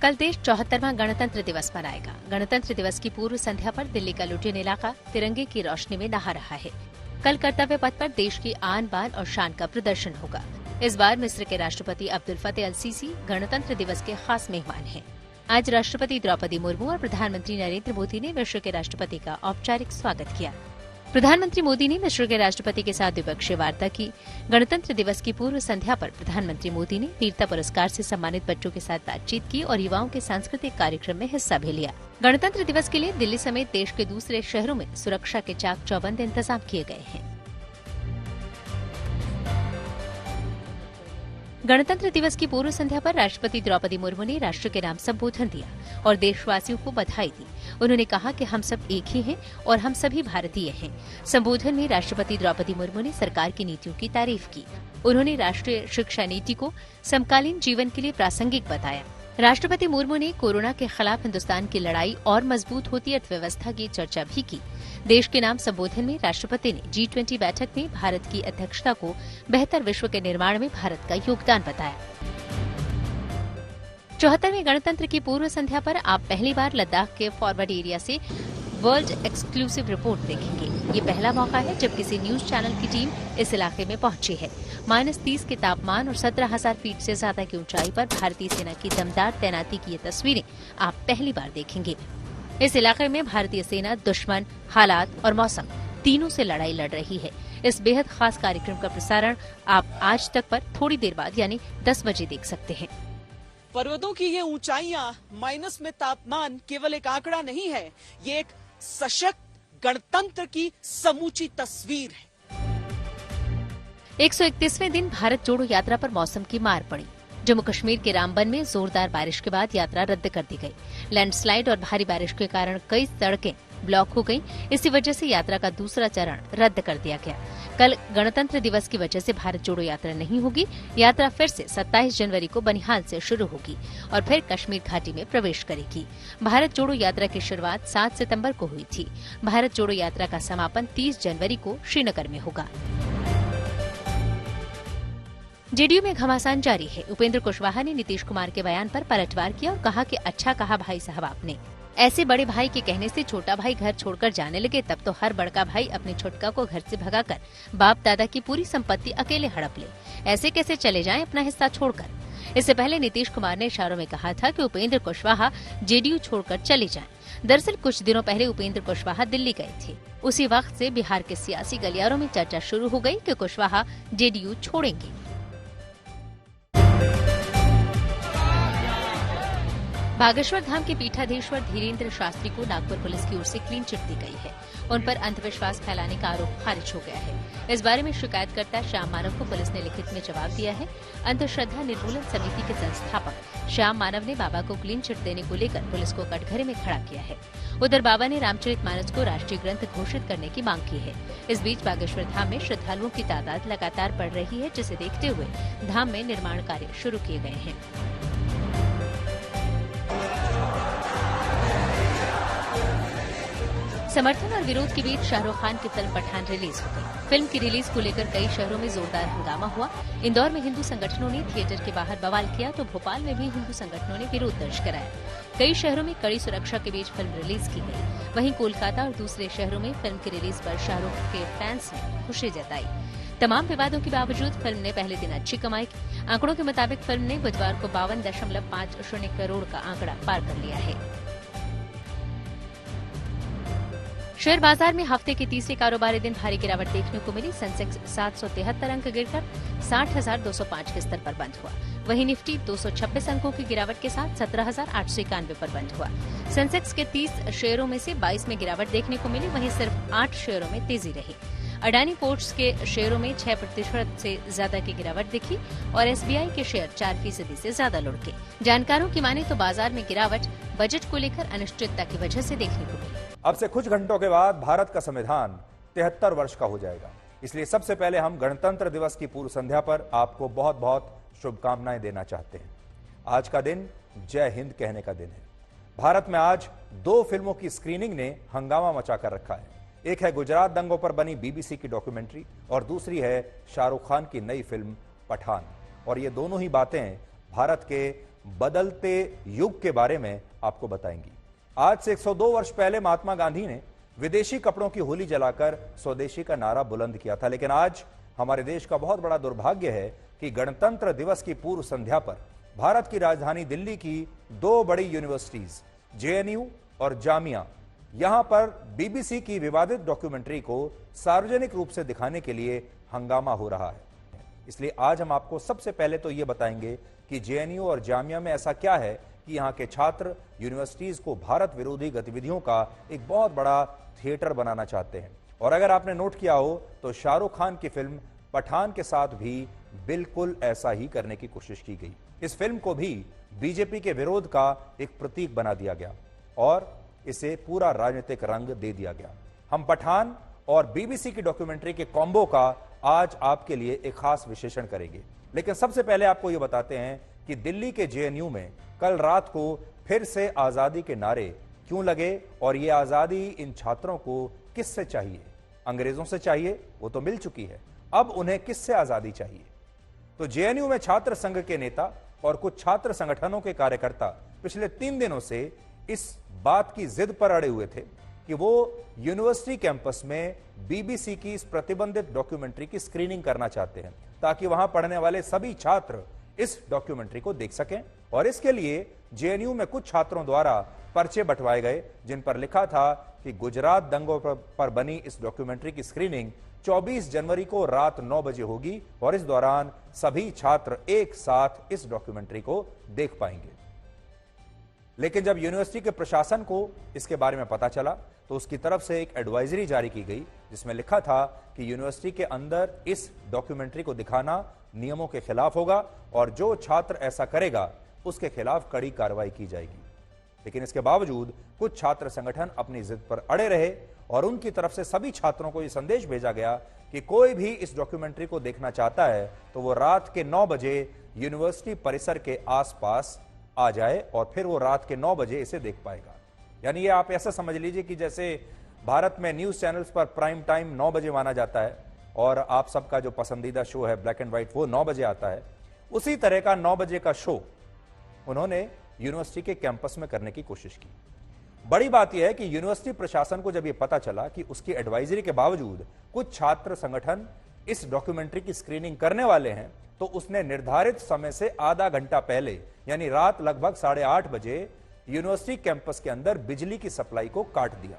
कल देश 74वां गणतंत्र दिवस मनाएगा। गणतंत्र दिवस की पूर्व संध्या पर दिल्ली का लुटियन इलाका तिरंगे की रोशनी में नहा रहा है। कल कर्तव्य पथ पर देश की आन बान और शान का प्रदर्शन होगा। इस बार मिस्र के राष्ट्रपति अब्दुल फतेह अल सीसी गणतंत्र दिवस के खास मेहमान हैं। आज राष्ट्रपति द्रौपदी मुर्मू और प्रधानमंत्री नरेंद्र मोदी ने मिस्र के राष्ट्रपति का औपचारिक स्वागत किया। प्रधानमंत्री मोदी ने मिस्र के राष्ट्रपति के साथ द्विपक्षीय वार्ता की। गणतंत्र दिवस की पूर्व संध्या पर प्रधानमंत्री मोदी ने वीरता पुरस्कार से सम्मानित बच्चों के साथ बातचीत की और युवाओं के सांस्कृतिक कार्यक्रम में हिस्सा भी लिया। गणतंत्र दिवस के लिए दिल्ली समेत देश के दूसरे शहरों में सुरक्षा के चाक चौबंद इंतजाम किए गए हैं। गणतंत्र दिवस की पूर्व संध्या पर राष्ट्रपति द्रौपदी मुर्मू ने राष्ट्र के नाम संबोधन दिया और देशवासियों को बधाई दी। उन्होंने कहा कि हम सब एक ही हैं और हम सभी भारतीय हैं। संबोधन में राष्ट्रपति द्रौपदी मुर्मू ने सरकार की नीतियों की तारीफ की। उन्होंने राष्ट्रीय शिक्षा नीति को समकालीन जीवन के लिए प्रासंगिक बताया। राष्ट्रपति मुर्मू ने कोरोना के खिलाफ हिंदुस्तान की लड़ाई और मजबूत होती अर्थव्यवस्था की चर्चा भी की। देश के नाम संबोधन में राष्ट्रपति ने G20 बैठक में भारत की अध्यक्षता को बेहतर विश्व के निर्माण में भारत का योगदान बताया। 74वें गणतंत्र की पूर्व संध्या पर आप पहली बार लद्दाख के फॉरवर्ड एरिया से वर्ल्ड एक्सक्लूसिव रिपोर्ट देखेंगे। ये पहला मौका है जब किसी न्यूज चैनल की टीम इस इलाके में पहुंची है। -30 के तापमान और 17,000 फीट से ज्यादा की ऊंचाई पर भारतीय सेना की दमदार तैनाती की ये तस्वीरें आप पहली बार देखेंगे। इस इलाके में भारतीय सेना दुश्मन, हालात और मौसम तीनों से लड़ाई लड़ रही है। इस बेहद खास कार्यक्रम का प्रसारण आप आज तक पर थोड़ी देर बाद यानी 10 बजे देख सकते हैं। पर्वतों की ये ऊंचाइयां, माइनस में तापमान केवल एक आंकड़ा नहीं है, ये एक सशक्त गणतंत्र की समूची तस्वीर है। 131वें दिन भारत जोड़ो यात्रा पर मौसम की मार पड़ी। जम्मू कश्मीर के रामबन में जोरदार बारिश के बाद यात्रा रद्द कर दी गई। लैंडस्लाइड और भारी बारिश के कारण कई सड़कें ब्लॉक हो गईं। इसी वजह से यात्रा का दूसरा चरण रद्द कर दिया गया। कल गणतंत्र दिवस की वजह से भारत जोड़ो यात्रा नहीं होगी। यात्रा फिर से 27 जनवरी को बनिहाल से शुरू होगी और फिर कश्मीर घाटी में प्रवेश करेगी। भारत जोड़ो यात्रा की शुरुआत 7 सितंबर को हुई थी। भारत जोड़ो यात्रा का समापन 30 जनवरी को श्रीनगर में होगा। जेडीयू में घमासान जारी है। उपेंद्र कुशवाहा ने नीतीश कुमार के बयान पर पलटवार किया और कहा कि अच्छा कहा भाई साहब आपने। ऐसे बड़े भाई के कहने से छोटा भाई घर छोड़कर जाने लगे, तब तो हर बड़का भाई अपने छोटका को घर से भगाकर बाप दादा की पूरी संपत्ति अकेले हड़प ले। ऐसे कैसे चले जाएं अपना हिस्सा छोड़कर। इससे पहले नीतीश कुमार ने इशारों में कहा था कि उपेंद्र कुशवाहा जेडीयू छोड़कर चले जाएं। दरअसल कुछ दिनों पहले उपेंद्र कुशवाहा दिल्ली गए थे। उसी वक्त से बिहार के सियासी गलियारों में चर्चा शुरू हो गई कि कुशवाहा जेडीयू छोड़ेंगे। बागेश्वर धाम के पीठाधीश्वर धीरेन्द्र शास्त्री को नागपुर पुलिस की ओर से क्लीन चिट दी गई है। उन पर अंधविश्वास फैलाने का आरोप खारिज हो गया है। इस बारे में शिकायतकर्ता श्याम मानव को पुलिस ने लिखित में जवाब दिया है। अंधश्रद्धा निर्मूलन समिति के संस्थापक श्याम मानव ने बाबा को क्लीन चिट देने को लेकर पुलिस को कटघरे में खड़ा किया है। उधर बाबा ने रामचरितमानस को राष्ट्रीय ग्रंथ घोषित करने की मांग की है। इस बीच बागेश्वर धाम में श्रद्धालुओं की तादाद लगातार बढ़ रही है, जिसे देखते हुए धाम में निर्माण कार्य शुरू किए गए हैं। समर्थन और विरोध के बीच शाहरुख खान की फिल्म पठान रिलीज हो गई। फिल्म की रिलीज को लेकर कई शहरों में जोरदार हंगामा हुआ। इंदौर में हिंदू संगठनों ने थिएटर के बाहर बवाल किया तो भोपाल में भी हिंदू संगठनों ने विरोध दर्ज कराया। कई शहरों में कड़ी सुरक्षा के बीच फिल्म रिलीज की गई। वहीं कोलकाता और दूसरे शहरों में फिल्म की रिलीज पर शाहरुख के फैंस ने खुशी जताई। तमाम विवादों के बावजूद फिल्म ने पहले दिन अच्छी कमाई की। आंकड़ों के मुताबिक फिल्म ने बुधवार को 52.50 करोड़ का आंकड़ा पार कर लिया है। शेयर बाजार में हफ्ते के तीसरे कारोबारी दिन भारी गिरावट देखने को मिली। सेंसेक्स 773 अंक गिरकर 60,205 के स्तर पर बंद हुआ। वहीं निफ्टी 226 अंकों की गिरावट के साथ 17,891 पर बंद हुआ। सेंसेक्स के 30 शेयरों में से 22 में गिरावट देखने को मिली, वहीं सिर्फ 8 शेयरों में तेजी रही। अडानी पोर्ट्स के शेयरों में 6% से ज्यादा की गिरावट दिखी और एसबीआई के शेयर 4% से ज्यादा लुढ़के। जानकारों की माने तो बाजार में गिरावट बजट को लेकर अनिश्चितता की वजह से देखने को मिली। अब से कुछ घंटों के बाद भारत का संविधान 73 वर्ष का हो जाएगा। इसलिए सबसे पहले हम गणतंत्र दिवस की पूर्व संध्या पर आपको बहुत बहुत शुभकामनाएं देना चाहते हैं। आज का दिन जय हिंद कहने का दिन है। भारत में आज 2 फिल्मों की स्क्रीनिंग ने हंगामा मचाकर रखा है। एक है गुजरात दंगों पर बनी बीबीसी की डॉक्यूमेंट्री और दूसरी है शाहरुख खान की नई फिल्म पठान। और ये दोनों ही बातें भारत के बदलते युग के बारे में आपको बताएंगी। आज से 102 वर्ष पहले महात्मा गांधी ने विदेशी कपड़ों की होली जलाकर स्वदेशी का नारा बुलंद किया था, लेकिन आज हमारे देश का बहुत बड़ा दुर्भाग्य है कि गणतंत्र दिवस की पूर्व संध्या पर भारत की राजधानी दिल्ली की दो बड़ी यूनिवर्सिटीज जेएनयू और जामिया, यहां पर बीबीसी की विवादित डॉक्यूमेंट्री को सार्वजनिक रूप से दिखाने के लिए हंगामा हो रहा है। इसलिए आज हम आपको सबसे पहले तो यह बताएंगे कि जेएनयू और जामिया में ऐसा क्या है कि यहां के छात्र यूनिवर्सिटीज को भारत विरोधी गतिविधियों का एक बहुत बड़ा थिएटर बनाना चाहते हैं। और अगर आपने नोट किया हो तो शाहरुख खान की फिल्म पठान के साथ भी बिल्कुल ऐसा ही करने की कोशिश की गई। इस फिल्म को भी बीजेपी के विरोध का एक प्रतीक बना दिया गया और इसे पूरा राजनीतिक रंग दे दिया गया। हम पठान और बीबीसी की डॉक्यूमेंट्री के कॉम्बो का आज आपके लिए एक खास विश्लेषण करेंगे, लेकिन सबसे पहले आपको यह बताते हैं कि दिल्ली के जेएनयू में कल रात को फिर से आजादी के नारे क्यों लगे और यह आजादी इन छात्रों को किससे चाहिए। अंग्रेजों से चाहिए, वो तो मिल चुकी है, अब उन्हें किससे आजादी चाहिए। तो जेएनयू में छात्र संघ के नेता और कुछ छात्र संगठनों के कार्यकर्ता पिछले 3 दिनों से इस बात की जिद पर अड़े हुए थे कि वो यूनिवर्सिटी कैंपस में बीबीसी की इस प्रतिबंधित डॉक्यूमेंट्री की स्क्रीनिंग करना चाहते हैं ताकि वहां पढ़ने वाले सभी छात्र इस डॉक्यूमेंट्री को देख सकें। और इसके लिए जेएनयू में कुछ छात्रों द्वारा पर्चे बंटवाए गए जिन पर लिखा था कि गुजरात दंगों पर बनी इस डॉक्यूमेंट्री की स्क्रीनिंग 24 जनवरी को रात 9 बजे होगी और इस दौरान सभी छात्र एक साथ इस डॉक्यूमेंट्री को देख पाएंगे। लेकिन जब यूनिवर्सिटी के प्रशासन को इसके बारे में पता चला तो उसकी तरफ से एक एडवाइजरी जारी की गई जिसमें लिखा था कि यूनिवर्सिटी के अंदर इस डॉक्यूमेंट्री को दिखाना नियमों के खिलाफ होगा और जो छात्र ऐसा करेगा उसके खिलाफ कड़ी कार्रवाई की जाएगी। लेकिन इसके बावजूद कुछ छात्र संगठन अपनी जिद पर अड़े रहे और उनकी तरफ से सभी छात्रों को यह संदेश भेजा गया कि कोई भी इस डॉक्यूमेंट्री को देखना चाहता है तो वो रात के 9 बजे यूनिवर्सिटी परिसर के आसपास आ जाए और फिर वो रात के 9 बजे इसे देख पाएगा। यानी ये आप ऐसा समझ लीजिए कि जैसे भारत में न्यूज चैनल्स पर प्राइम टाइम 9 बजे माना जाता है और आप सबका जो पसंदीदा शो है ब्लैक एंड व्हाइट वो 9 बजे आता है, उसी तरह का 9 बजे का शो उन्होंने यूनिवर्सिटी के कैंपस में करने की कोशिश की। बड़ी बात यह है कि यूनिवर्सिटी प्रशासन को जब यह पता चला कि उसकी एडवाइजरी के बावजूद कुछ छात्र संगठन इस डॉक्यूमेंट्री की स्क्रीनिंग करने वाले हैं तो उसने निर्धारित समय से आधा घंटा पहले यानी रात लगभग 8:30 बजे यूनिवर्सिटी कैंपस के अंदर बिजली की सप्लाई को काट दिया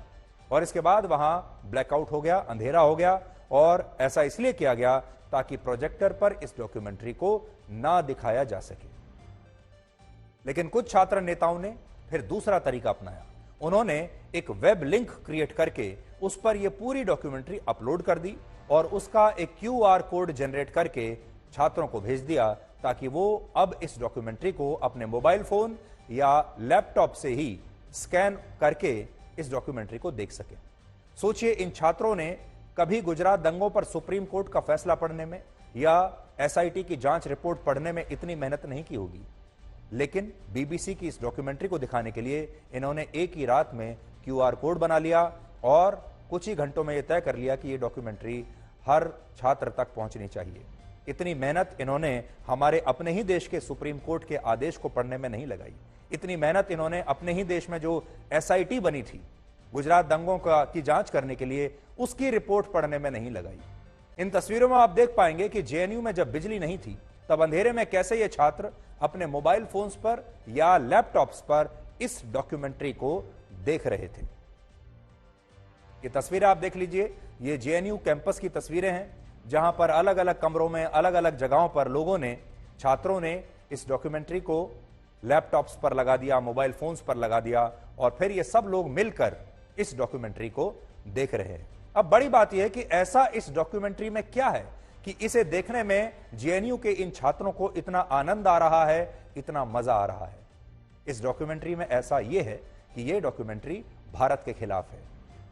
और इसके बाद वहां ब्लैकआउट हो गया, अंधेरा हो गया और ऐसा इसलिए किया गया ताकि प्रोजेक्टर पर इस डॉक्यूमेंट्री को ना दिखाया जा सके। लेकिन कुछ छात्र नेताओं ने फिर दूसरा तरीका अपनाया। उन्होंने एक वेब लिंक क्रिएट करके उस पर यह पूरी डॉक्यूमेंट्री अपलोड कर दी और उसका एक QR कोड जनरेट करके छात्रों को भेज दिया ताकि वो अब इस डॉक्यूमेंट्री को अपने मोबाइल फोन या लैपटॉप से ही स्कैन करके इस डॉक्यूमेंट्री को देख सके। सोचिए, इन छात्रों ने कभी गुजरात दंगों पर सुप्रीम कोर्ट का फैसला पढ़ने में या SIT की जांच रिपोर्ट पढ़ने में इतनी मेहनत नहीं की होगी, लेकिन बीबीसी की इस डॉक्यूमेंट्री को दिखाने के लिए इन्होंने एक ही रात में QR कोड बना लिया और कुछ ही घंटों में यह तय कर लिया कि यह डॉक्यूमेंट्री हर छात्र तक पहुंचनी चाहिए। इतनी मेहनत इन्होंने हमारे अपने ही देश के सुप्रीम कोर्ट के आदेश को पढ़ने में नहीं लगाई। इतनी मेहनत इन्होंने अपने ही देश में जो SIT बनी थी गुजरात दंगों की जांच करने के लिए, उसकी रिपोर्ट पढ़ने में नहीं लगाई। इन तस्वीरों में आप देख पाएंगे कि जेएनयू में जब बिजली नहीं थी तब अंधेरे में कैसे ये छात्र अपने मोबाइल फोन्स पर या लैपटॉप्स पर इस डॉक्यूमेंट्री को देख रहे थे। ये तस्वीरें आप देख लीजिए, ये जेएनयू कैंपस की तस्वीरें हैं जहां पर अलग अलग कमरों में अलग अलग जगहों पर लोगों ने, छात्रों ने इस डॉक्यूमेंट्री को लैपटॉप्स पर लगा दिया, मोबाइल फोन्स पर लगा दिया और फिर ये सब लोग मिलकर इस डॉक्यूमेंट्री को देख रहे हैं। अब बड़ी बात यह है कि ऐसा इस डॉक्यूमेंट्री में क्या है कि इसे देखने में जेएनयू के इन छात्रों को इतना आनंद आ रहा है, इतना मजा आ रहा है। इस डॉक्यूमेंट्री में ऐसा यह है कि यह डॉक्यूमेंट्री भारत के खिलाफ है।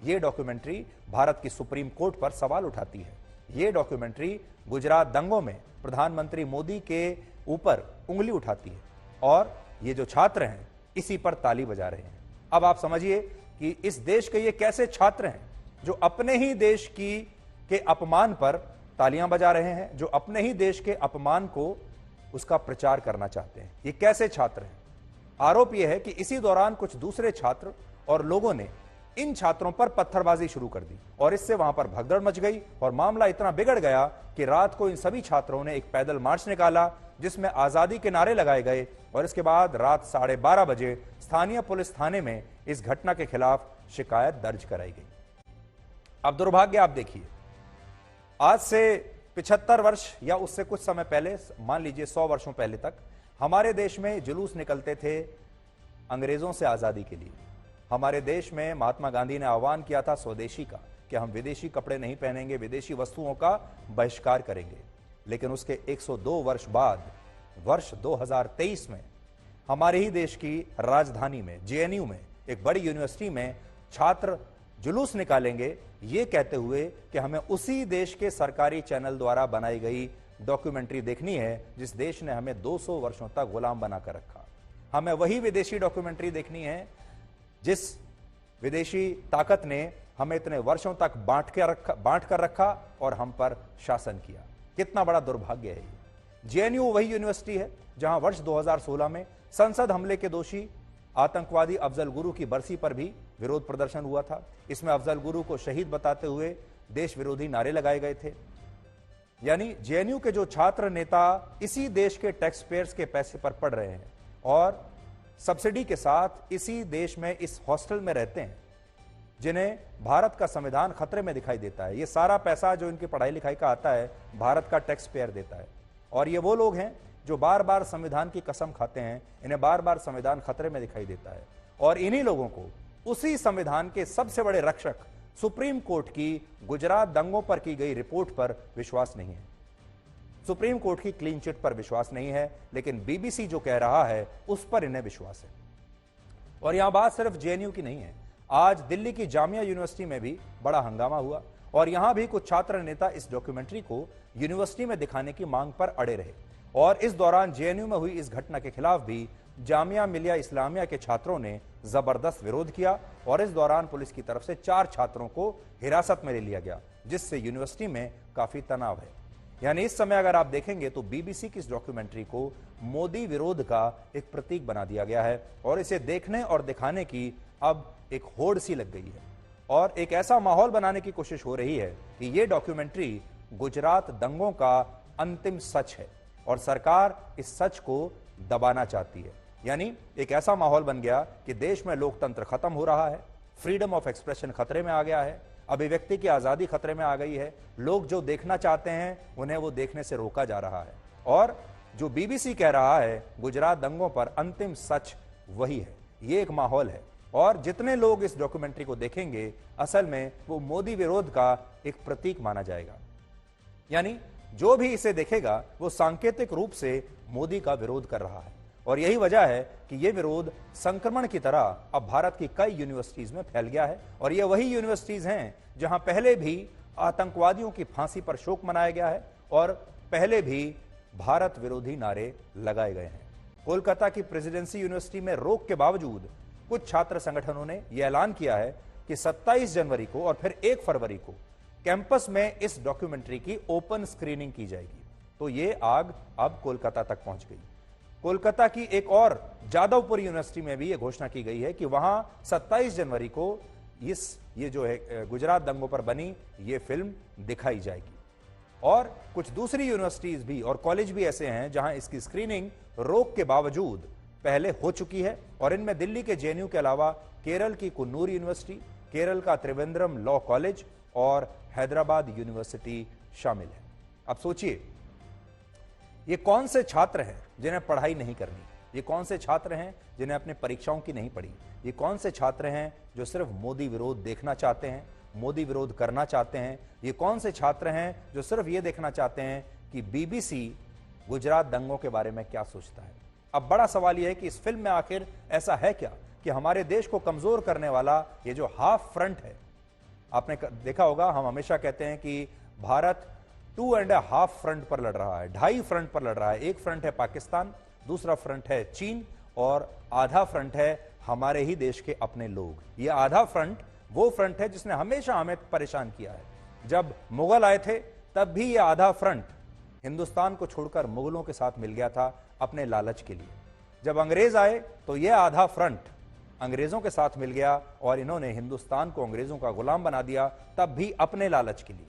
यह डॉक्यूमेंट्री भारत की सुप्रीम कोर्ट पर सवाल उठाती है। यह डॉक्यूमेंट्री गुजरात दंगों में प्रधानमंत्री मोदी के ऊपर उंगली उठाती है और ये जो छात्र हैं इसी पर ताली बजा रहे हैं। अब आप समझिए कि इस देश के ये कैसे छात्र हैं जो अपने ही देश के अपमान पर तालियां बजा रहे हैं, जो अपने ही देश के अपमान को उसका प्रचार करना चाहते हैं। ये कैसे छात्र हैं? आरोप यह है कि इसी दौरान कुछ दूसरे छात्र और लोगों ने इन छात्रों पर पत्थरबाजी शुरू कर दी और इससे वहां पर भगदड़ मच गई और मामला इतना बिगड़ गया कि रात को इन सभी छात्रों ने एक पैदल मार्च निकाला जिसमें आजादी के नारे लगाए गए और इसके बाद रात 12:30 बजे स्थानीय पुलिस थाने में इस घटना के खिलाफ शिकायत दर्ज कराई गई। अब दुर्भाग्य आप देखिए, आज से 75 वर्ष या उससे कुछ समय पहले, मान लीजिए 100 वर्षों पहले तक हमारे देश में जुलूस निकलते थे अंग्रेजों से आजादी के लिए। हमारे देश में महात्मा गांधी ने आह्वान किया था स्वदेशी का, कि हम विदेशी कपड़े नहीं पहनेंगे, विदेशी वस्तुओं का बहिष्कार करेंगे। लेकिन उसके 102 वर्ष बाद वर्ष 2023 में हमारे ही देश की राजधानी में जेएनयू में एक बड़ी यूनिवर्सिटी में छात्र जुलूस निकालेंगे ये कहते हुए कि हमें उसी देश के सरकारी चैनल द्वारा बनाई गई डॉक्यूमेंट्री देखनी है जिस देश ने हमें 200 वर्षों तक गुलाम बनाकर रखा। हमें वही विदेशी डॉक्यूमेंट्री देखनी है जिस विदेशी ताकत ने हमें इतने वर्षों तक बांट कर रखा और हम पर शासन किया। कितना बड़ा दुर्भाग्य है ये। जेएनयू वही यूनिवर्सिटी है जहां वर्ष 2016 में संसद हमले के दोषी आतंकवादी अफजल गुरु की बरसी पर भी विरोध प्रदर्शन हुआ था। इसमें अफजल गुरु को शहीद बताते हुए देश विरोधी नारे लगाए गए थे। यानी जेएनयू के जो छात्र नेता इसी देश के टैक्स पेयर्स के पैसे पर पढ़ रहे हैं और सब्सिडी के साथ इसी देश में इस हॉस्टल में रहते हैं, जिन्हें भारत का संविधान खतरे में दिखाई देता है। ये सारा पैसा जो इनकी पढ़ाई लिखाई का आता है भारत का टैक्स पेयर देता है और ये वो लोग हैं जो बार बार संविधान की कसम खाते हैं, इन्हें बार बार संविधान खतरे में दिखाई देता है और इन्हीं लोगों को उसी संविधान के सबसे बड़े रक्षक सुप्रीम कोर्ट की गुजरात दंगों पर की गई रिपोर्ट पर विश्वास नहीं है, सुप्रीम कोर्ट की क्लीन चिट पर विश्वास नहीं है, लेकिन बीबीसी जो कह रहा है उस पर इन्हें विश्वास है। और यहां बात सिर्फ जेएनयू की नहीं है, आज दिल्ली की जामिया यूनिवर्सिटी में भी बड़ा हंगामा हुआ और यहां भी कुछ छात्र नेता इस डॉक्यूमेंट्री को यूनिवर्सिटी में दिखाने की मांग पर अड़े रहे और इस दौरान जेएनयू में हुई इस घटना के खिलाफ भी जामिया मिलिया इस्लामिया के छात्रों ने जबरदस्त विरोध किया और इस दौरान पुलिस की तरफ से 4 छात्रों को हिरासत में ले लिया गया, जिससे यूनिवर्सिटी में काफी तनाव है। यानी इस समय अगर आप देखेंगे तो बीबीसी की इस डॉक्यूमेंट्री को मोदी विरोध का एक प्रतीक बना दिया गया है और इसे देखने और दिखाने की अब एक होड़ सी लग गई है और एक ऐसा माहौल बनाने की कोशिश हो रही है कि यह डॉक्यूमेंट्री गुजरात दंगों का अंतिम सच है और सरकार इस सच को दबाना चाहती है। यानी एक ऐसा माहौल बन गया कि देश में लोकतंत्र खत्म हो रहा है, फ्रीडम ऑफ एक्सप्रेशन खतरे में आ गया है, अभिव्यक्ति की आजादी खतरे में आ गई है, लोग जो देखना चाहते हैं उन्हें वो देखने से रोका जा रहा है और जो बीबीसी कह रहा है गुजरात दंगों पर अंतिम सच वही है। ये एक माहौल है और जितने लोग इस डॉक्यूमेंट्री को देखेंगे असल में वो मोदी विरोध का एक प्रतीक माना जाएगा। यानी जो भी इसे देखेगा वो सांकेतिक रूप से मोदी का विरोध कर रहा है और यही वजह है कि यह विरोध संक्रमण की तरह अब भारत की कई यूनिवर्सिटीज में फैल गया है और ये वही यूनिवर्सिटीज हैं जहां पहले भी आतंकवादियों की फांसी पर शोक मनाया गया है और पहले भी भारत विरोधी नारे लगाए गए हैं। कोलकाता की प्रेसिडेंसी यूनिवर्सिटी में रोक के बावजूद कुछ छात्र संगठनों ने यह ऐलान किया है कि 27 जनवरी को और फिर 1 फरवरी को कैंपस में इस डॉक्यूमेंट्री की ओपन स्क्रीनिंग की जाएगी। तो ये आग अब कोलकाता तक पहुंच गई। कोलकाता की एक और जादवपुर यूनिवर्सिटी में भी यह घोषणा की गई है कि वहां 27 जनवरी को ये जो है गुजरात दंगों पर बनी ये फिल्म दिखाई जाएगी। और कुछ दूसरी यूनिवर्सिटीज भी और कॉलेज भी ऐसे हैं जहां इसकी स्क्रीनिंग रोक के बावजूद पहले हो चुकी है और इनमें दिल्ली के जेएनयू के अलावा केरल की कुन्नूर यूनिवर्सिटी, केरल का त्रिवेंद्रम लॉ कॉलेज और हैदराबाद यूनिवर्सिटी शामिल है। अब सोचिए ये कौन से छात्र हैं जिन्हें पढ़ाई नहीं करनी, ये कौन से छात्र हैं जिन्हें अपनी परीक्षाओं की नहीं पड़ी, ये कौन से छात्र हैं जो सिर्फ मोदी विरोध देखना चाहते हैं, मोदी विरोध करना चाहते हैं, ये कौन से छात्र हैं जो सिर्फ ये देखना चाहते हैं कि बीबीसी गुजरात दंगों के बारे में क्या सोचता है। अब बड़ा सवाल यह है कि इस फिल्म में आखिर ऐसा है क्या कि हमारे देश को कमजोर करने वाला ये जो हाफ फ्रंट है, आपने देखा होगा हम हमेशा कहते हैं कि भारत 2.5 फ्रंट पर लड़ रहा है, 2.5 फ्रंट पर लड़ रहा है। एक फ्रंट है पाकिस्तान, दूसरा फ्रंट है चीन और आधा फ्रंट है हमारे ही देश के अपने लोग। ये आधा फ्रंट वो फ्रंट है जिसने हमेशा हमें परेशान किया है। जब मुगल आए थे तब भी ये आधा फ्रंट हिंदुस्तान को छोड़कर मुगलों के साथ मिल गया था अपने लालच के लिए। जब अंग्रेज आए तो यह आधा फ्रंट अंग्रेजों के साथ मिल गया और इन्होंने हिंदुस्तान को अंग्रेजों का गुलाम बना दिया, तब भी अपने लालच के लिए।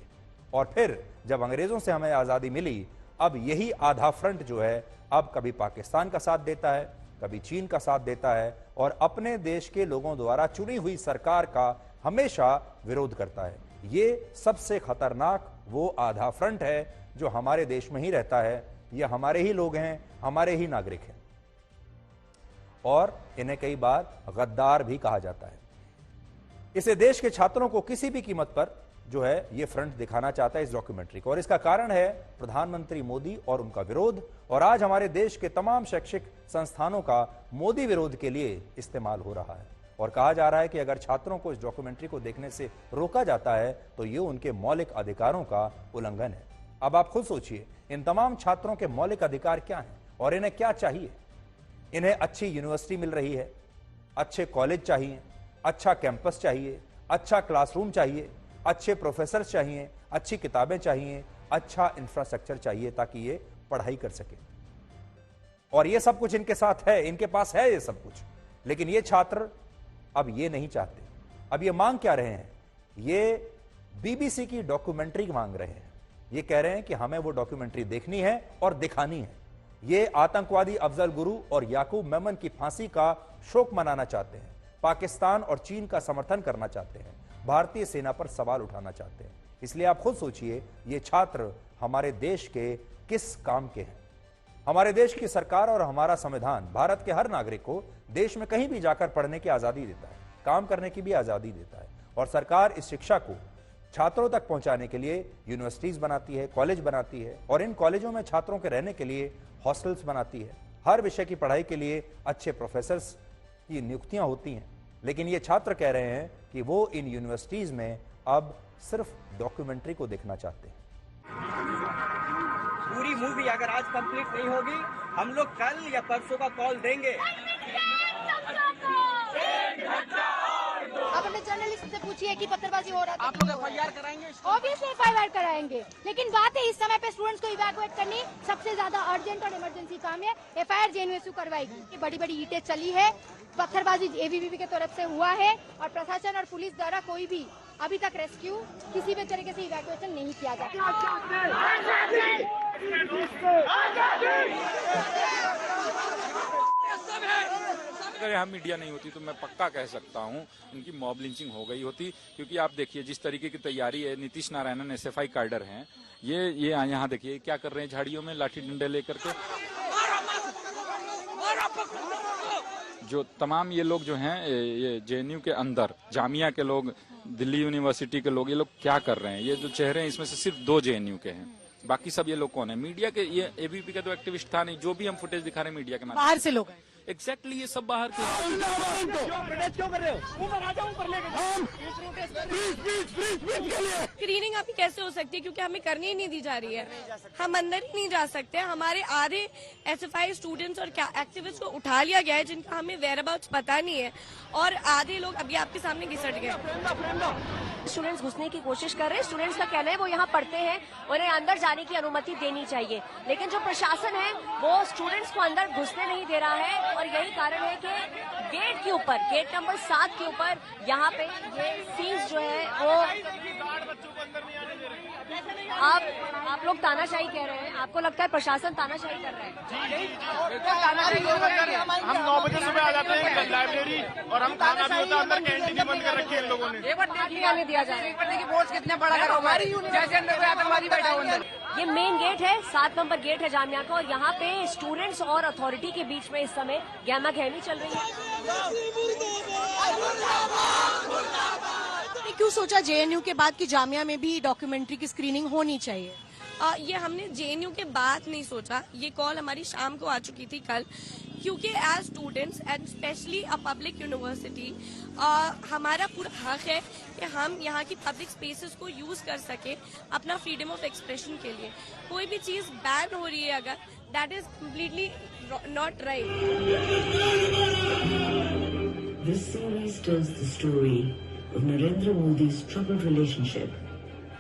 और फिर जब अंग्रेजों से हमें आजादी मिली, अब यही आधा फ्रंट जो है अब कभी पाकिस्तान का साथ देता है, कभी चीन का साथ देता है और अपने देश के लोगों द्वारा चुनी हुई सरकार का हमेशा विरोध करता है। ये सबसे खतरनाक वो आधा फ्रंट है जो हमारे देश में ही रहता है। ये हमारे ही लोग हैं, हमारे ही नागरिक हैं और इन्हें कई बार गद्दार भी कहा जाता है। इसे देश के छात्रों को किसी भी कीमत पर जो है ये फ्रंट दिखाना चाहता है इस डॉक्यूमेंट्री को, और इसका कारण है प्रधानमंत्री मोदी और उनका विरोध। और आज हमारे देश के तमाम शैक्षिक संस्थानों का मोदी विरोध के लिए इस्तेमाल हो रहा है और कहा जा रहा है कि अगर छात्रों को इस डॉक्यूमेंट्री को देखने से रोका जाता है तो ये उनके मौलिक अधिकारों का उल्लंघन है। अब आप खुद सोचिए, इन तमाम छात्रों के मौलिक अधिकार क्या हैं और इन्हें क्या चाहिए? इन्हें अच्छी यूनिवर्सिटी मिल रही है, अच्छे कॉलेज चाहिए, अच्छा कैंपस चाहिए, अच्छा क्लासरूम चाहिए, अच्छे प्रोफेसर चाहिए, अच्छी किताबें चाहिए, अच्छा इंफ्रास्ट्रक्चर चाहिए ताकि ये पढ़ाई कर सके। और ये सब कुछ इनके साथ है, इनके पास है ये सब कुछ, लेकिन ये छात्र अब ये नहीं चाहते। अब ये मांग क्या रहे हैं? ये बीबीसी की डॉक्यूमेंट्री मांग रहे हैं। ये कह रहे हैं कि हमें वो डॉक्यूमेंट्री देखनी है और दिखानी है। ये आतंकवादी अफजल गुरु और याकूब मेमन की फांसी का शोक मनाना चाहते हैं, पाकिस्तान और चीन का समर्थन करना चाहते हैं, भारतीय सेना पर सवाल उठाना चाहते हैं। इसलिए आप खुद सोचिए, ये छात्र हमारे देश के किस काम के हैं? हमारे देश की सरकार और हमारा संविधान भारत के हर नागरिक को देश में कहीं भी जाकर पढ़ने की आजादी देता है, काम करने की भी आजादी देता है और सरकार इस शिक्षा को छात्रों तक पहुंचाने के लिए यूनिवर्सिटीज बनाती है, कॉलेज बनाती है और इन कॉलेजों में छात्रों के रहने के लिए हॉस्टल्स बनाती है। हर विषय की पढ़ाई के लिए अच्छे प्रोफेसर्स की नियुक्तियां होती हैं। लेकिन ये छात्र कह रहे हैं कि वो इन यूनिवर्सिटीज में अब सिर्फ डॉक्यूमेंट्री को देखना चाहते हैं। पूरी मूवी अगर आज कंप्लीट नहीं होगी, हम लोग कल या परसों का कॉल देंगे। आप अपने जर्नलिस्ट से पूछिए कि पत्थरबाजी हो रहा था। आप लोग एफआईआर कराएंगे? ऑब्वियसली एफआईआर कराएंगे, लेकिन बात है इस समय पे स्टूडेंट्स को इवैक्यूएट करनी सबसे ज्यादा अर्जेंट और इमरजेंसी काम है। एफआईआर जेएनयूएसयू करवाएगी। बड़ी बड़ी ईंटें चली है, पत्थरबाजी एबीवीपी के तरफ से हुआ है और प्रशासन और पुलिस द्वारा कोई भी अभी तक रेस्क्यू किसी भी तरीके से इवैक्यूएशन नहीं किया जा अगर यहाँ मीडिया नहीं होती तो मैं पक्का कह सकता हूँ इनकी मॉब लिंचिंग हो गई होती, क्योंकि आप देखिए जिस तरीके की तैयारी है। नीतीश नारायणन एसएफआई कैडर हैं, ये यहाँ देखिए क्या कर रहे हैं, झाड़ियों में लाठी डंडे लेकर के। जो तमाम ये लोग जो हैं, ये जेएनयू के अंदर जामिया के लोग, दिल्ली यूनिवर्सिटी के लोग, ये लोग क्या कर रहे हैं? ये जो चेहरे हैं इसमें से सिर्फ 2 जेएनयू के हैं, बाकी सब ये लोग कौन है? मीडिया के। ये एबीपी का तो एक्टिविस्ट था नहीं, जो भी हम फुटेज दिखा रहे हैं मीडिया के नाम बाहर से लोग हैं। एग्जैक्टली ये सब बाहर के। क्यों कर रहे हो? ऊपर आ जाओ, ऊपर लेके स्क्रीनिंग अभी कैसे हो सकती है, क्योंकि हमें करनी ही नहीं दी जा रही है। हम अंदर ही नहीं जा सकते। हमारे आधे एसएफआई स्टूडेंट्स और एक्टिविस्ट को उठा लिया गया है जिनका हमें वेयर अबाउट्स पता नहीं है, और आधे लोग अभी आपके सामने घिसट गए। स्टूडेंट्स घुसने की कोशिश कर रहे हैं। स्टूडेंट्स का कहना है वो यहाँ पढ़ते हैं, उन्हें अंदर जाने की अनुमति देनी चाहिए, लेकिन जो प्रशासन है वो स्टूडेंट्स को अंदर घुसने नहीं दे रहा है। और यही कारण है कि गेट के ऊपर, गेट नंबर 7 के ऊपर यहाँ पे ये सीन्स जो है वो आप लोग तानाशाही कह रहे हैं। आपको लगता है प्रशासन तानाशाही कर रहा है? हम 9 बजे सुबह आ जाते हैं लाइब्रेरी, और हम खाना भी होता है अंदर, कैंटीन भी बंद कर रखी है इन लोगों ने। नहीं दिया जा रहा है। बोर्ड कितने बड़ा करो, हमारी जैसे अंदर कोई आतंकवादी बैठा हो अंदर। ये मेन गेट है, 7 नंबर गेट है जामिया का, और यहाँ पे स्टूडेंट्स और अथॉरिटी के बीच में इस समय गहमा गहमी चल रही है। क्यों सोचा जेएनयू के बाद की जामिया में भी डॉक्यूमेंट्री की स्क्रीनिंग होनी चाहिए? ये हमने जेएनयू के बाद नहीं सोचा, ये कॉल हमारी शाम को आ चुकी थी कल, क्योंकि as students and specially a public university हमारा पूरा हक है कि हम यहाँ की पब्लिक स्पेसेस को यूज कर सके अपना फ्रीडम ऑफ एक्सप्रेशन के लिए। कोई भी चीज बैन हो रही है अगर, that is completely not right. This series tells the story of Narendra Modi's troubled relationship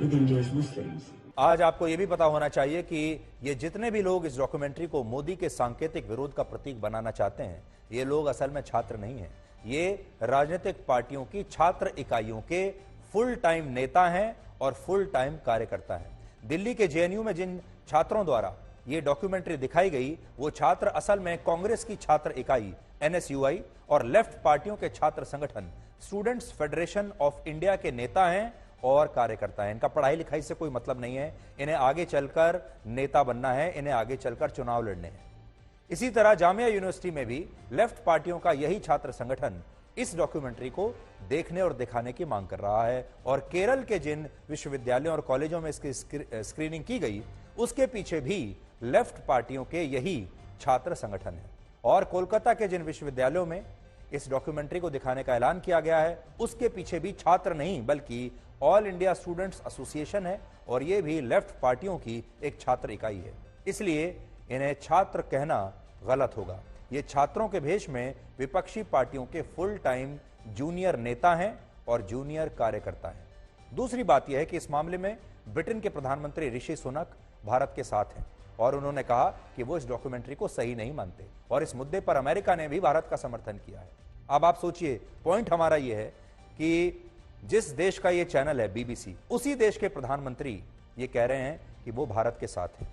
with India's Muslims. आज आपको यह भी पता होना चाहिए कि ये जितने भी लोग इस डॉक्यूमेंट्री को मोदी के सांकेतिक विरोध का प्रतीक बनाना चाहते हैं, ये लोग असल में छात्र नहीं हैं। ये राजनीतिक पार्टियों की छात्र इकाइयों के फुल टाइम नेता हैं और फुल टाइम कार्यकर्ता हैं। दिल्ली के जेएनयू में जिन छात्रों द्वारा ये डॉक्यूमेंट्री दिखाई गई, वो छात्र असल में कांग्रेस की छात्र इकाई एनएसयूआई और लेफ्ट पार्टियों के छात्र संगठन स्टूडेंट्स फेडरेशन ऑफ इंडिया के नेता हैं और कार्यकर्ता हैं। इनका पढ़ाई लिखाई से कोई मतलब नहीं है, इन्हें आगे चलकर नेता बनना है, इन्हें आगे चलकर चुनाव लड़ने हैं। इसी तरह जामिया यूनिवर्सिटी में भी लेफ्ट पार्टियों का यही छात्र संगठन इस डॉक्यूमेंट्री को देखने और दिखाने की मांग कर रहा है। और केरल के जिन विश्वविद्यालयों और कॉलेजों में इसकी स्क्रीनिंग की गई, उसके पीछे भी लेफ्ट पार्टियों के यही छात्र संगठन है। और कोलकाता के जिन विश्वविद्यालयों में इस डॉक्यूमेंट्री को दिखाने का ऐलान किया गया है, उसके पीछे भी छात्र नहीं बल्कि ऑल इंडिया स्टूडेंट्स एसोसिएशन है और यह भी लेफ्ट पार्टियों की एक छात्र इकाई है। इसलिए इन्हें छात्र कहना गलत होगा। ये छात्रों के भेष में विपक्षी पार्टियों के फुल टाइम जूनियर नेता हैं और जूनियर कार्यकर्ता हैं। दूसरी बात यह है कि इस मामले में ब्रिटेन के प्रधानमंत्री ऋषि सुनक भारत के साथ हैं और उन्होंने कहा कि वो इस डॉक्यूमेंट्री को सही नहीं मानते और इस मुद्दे पर अमेरिका ने भी भारत का समर्थन किया है। अब आप सोचिए, पॉइंट हमारा यह है कि जिस देश का ये चैनल है बीबीसी, उसी देश के प्रधानमंत्री ये कह रहे हैं कि वो भारत के साथ है।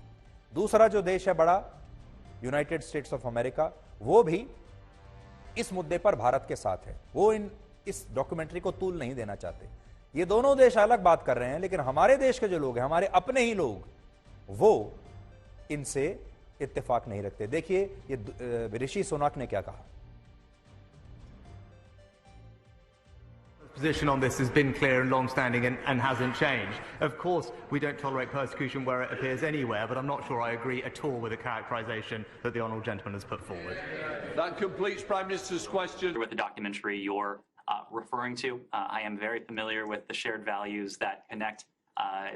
दूसरा जो देश है बड़ा, यूनाइटेड स्टेट्स ऑफ अमेरिका, वो भी इस मुद्दे पर भारत के साथ है। वो इस डॉक्यूमेंट्री को तूल नहीं देना चाहते। ये दोनों देश अलग बात कर रहे हैं, लेकिन हमारे देश के जो लोग हैं, हमारे अपने ही लोग, वो इनसे इत्तेफाक नहीं रखते। देखिए ये ऋषि सुनक ने क्या कहा। Position on this has been clear and long-standing and hasn't changed. Of course, we don't tolerate persecution where it appears anywhere, but I'm not sure I agree at all with the characterization that the honourable gentleman has put forward. That completes Prime Minister's question. With the documentary you're referring to, I am very familiar with the shared values that connect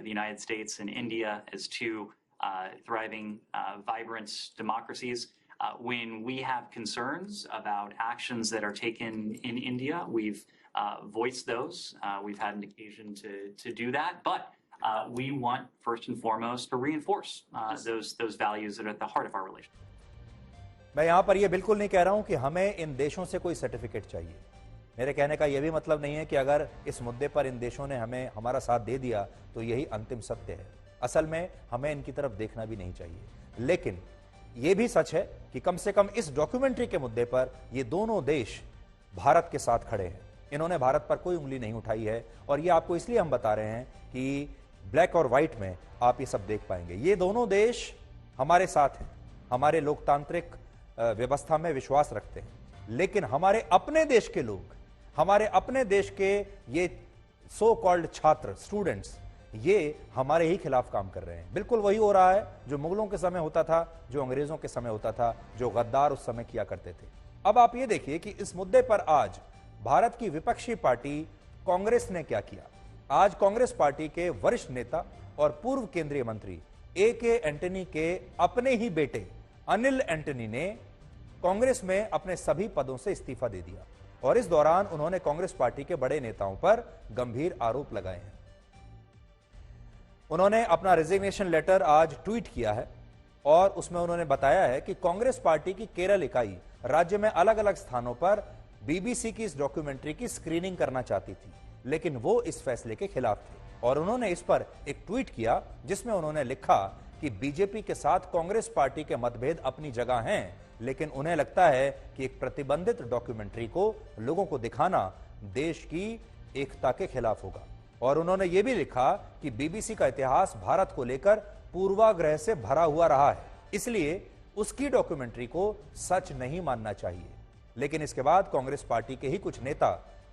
the United States and India as two thriving, vibrant democracies. When we have concerns about actions that are taken in India, we've voiced those. We've had an occasion to do that, but we want first and foremost to reinforce those values that are at the heart of our relationship. मैं यहां पर यह बिल्कुल नहीं कह रहा हूं कि हमें इन देशों से कोई सर्टिफिकेट चाहिए। मेरे कहने का यह भी मतलब नहीं है कि अगर इस मुद्दे पर इन देशों ने हमें हमारा साथ दे दिया तो यही अंतिम सत्य है। असल में हमें इनकी तरफ देखना भी नहीं चाहिए। लेकिन यह भी सच है कि कम से कम इस डॉक्यूमेंट्री के मुद्दे पर ये दोनों देश भारत के साथ खड़े हैं। इन्होंने भारत पर कोई उंगली नहीं उठाई है और ये आपको इसलिए हम बता रहे हैं कि ब्लैक और व्हाइट में आप ये सब देख पाएंगे। ये दोनों देश हमारे साथ हैं, हमारे लोकतांत्रिक व्यवस्था में विश्वास रखते हैं, लेकिन हमारे अपने देश के लोग, हमारे अपने देश के ये सो कॉल्ड छात्र स्टूडेंट्स, ये हमारे ही खिलाफ काम कर रहे हैं। बिल्कुल वही हो रहा है जो मुगलों के समय होता था, जो अंग्रेजों के समय होता था, जो गद्दार उस समय किया करते थे। अब आप ये देखिए कि इस मुद्दे पर आज भारत की विपक्षी पार्टी कांग्रेस ने क्या किया। आज कांग्रेस पार्टी के वरिष्ठ नेता और पूर्व केंद्रीय मंत्री ए.के. एंटनी के अपने ही बेटे अनिल एंटनी ने कांग्रेस में अपने सभी पदों से इस्तीफा दे दिया और इस दौरान उन्होंने कांग्रेस पार्टी के बड़े नेताओं पर गंभीर आरोप लगाए हैं। उन्होंने अपना रेजिग्नेशन लेटर आज ट्वीट किया है और उसमें उन्होंने बताया है कि कांग्रेस पार्टी की केरल इकाई राज्य में अलग अलग स्थानों पर बीबीसी की इस डॉक्यूमेंट्री की स्क्रीनिंग करना चाहती थी, लेकिन वो इस फैसले के खिलाफ थे। और उन्होंने इस पर एक ट्वीट किया जिसमें उन्होंने लिखा कि बीजेपी के साथ कांग्रेस पार्टी के मतभेद अपनी जगह हैं, लेकिन उन्हें लगता है कि एक प्रतिबंधित डॉक्यूमेंट्री को लोगों को दिखाना देश की एकता के खिलाफ होगा। और उन्होंने ये भी लिखा कि बीबीसी का इतिहास भारत को लेकर पूर्वाग्रह से भरा हुआ रहा है, इसलिए उसकी डॉक्यूमेंट्री को सच नहीं मानना चाहिए। लेकिन इसके बाद कांग्रेस पार्टी के ही कुछ नेता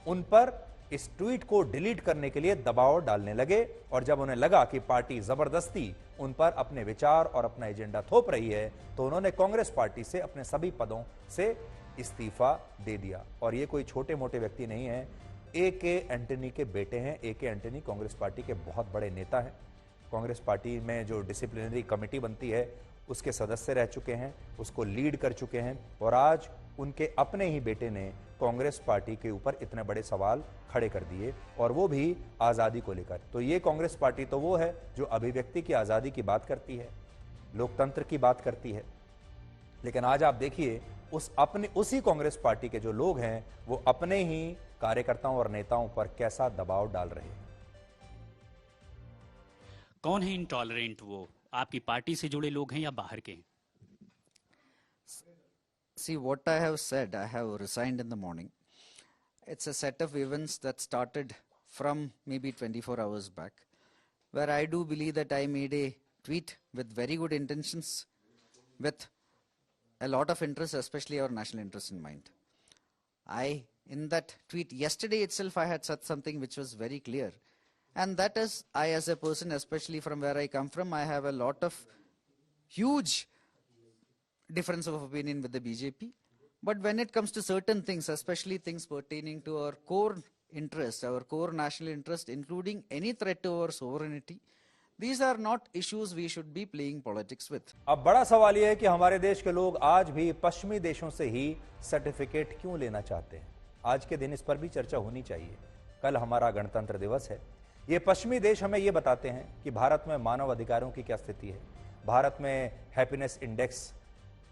उन पर इस ट्वीट को डिलीट करने के लिए दबाव डालने लगे और जब उन्हें लगा कि पार्टी जबरदस्ती उन पर अपने विचार और अपना एजेंडा थोप रही है, तो उन्होंने कांग्रेस पार्टी से अपने सभी पदों से इस्तीफा दे दिया। और ये कोई छोटे मोटे व्यक्ति नहीं है, ए.के. एंटनी के बेटे हैं। ए.के. एंटनी कांग्रेस पार्टी के बहुत बड़े नेता हैं। कांग्रेस पार्टी में जो डिसिप्लिनरी कमेटी बनती है उसके सदस्य रह चुके हैं, उसको लीड कर चुके हैं और आज उनके अपने ही बेटे ने कांग्रेस पार्टी के ऊपर इतने बड़े सवाल खड़े कर दिए, और वो भी आज़ादी को लेकर। तो ये कांग्रेस पार्टी तो वो है जो अभिव्यक्ति की आज़ादी की बात करती है, लोकतंत्र की बात करती है, लेकिन आज आप देखिए उसी कांग्रेस पार्टी के जो लोग हैं वो अपने ही कार्यकर्ताओं और नेताओं पर कैसा दबाव डाल रहे हैं। कौन है इंटॉलरेंट? वो आपकी पार्टी से जुड़े लोग हैं या बाहर के? See, what I have said, I have resigned in the morning. It's a set of events that started from maybe 24 hours back, where I do believe that I made a tweet with very good intentions, with a lot of interest, especially our national interest in mind. In that tweet yesterday itself, I had said something which was very clear. And that is, I as a person, especially from where I come from, I have a lot of huge difference of opinion with the BJP. But when it comes to certain things, especially things pertaining to our core interest, our core national interest, including any threat to our sovereignty, these are not issues we should be playing politics with. अब बड़ा सवाल यह है कि हमारे देश के लोग आज भी पश्चिमी देशों से ही सर्टिफिकेट क्यों लेना चाहते हैं। आज के दिन इस पर भी चर्चा होनी चाहिए। कल हमारा गणतंत्र दिवस है। ये पश्चिमी देश हमें ये बताते हैं कि भारत में मानव अधिकारों की क्या स्थिति है, भारत में हैप्पीनेस इंडेक्स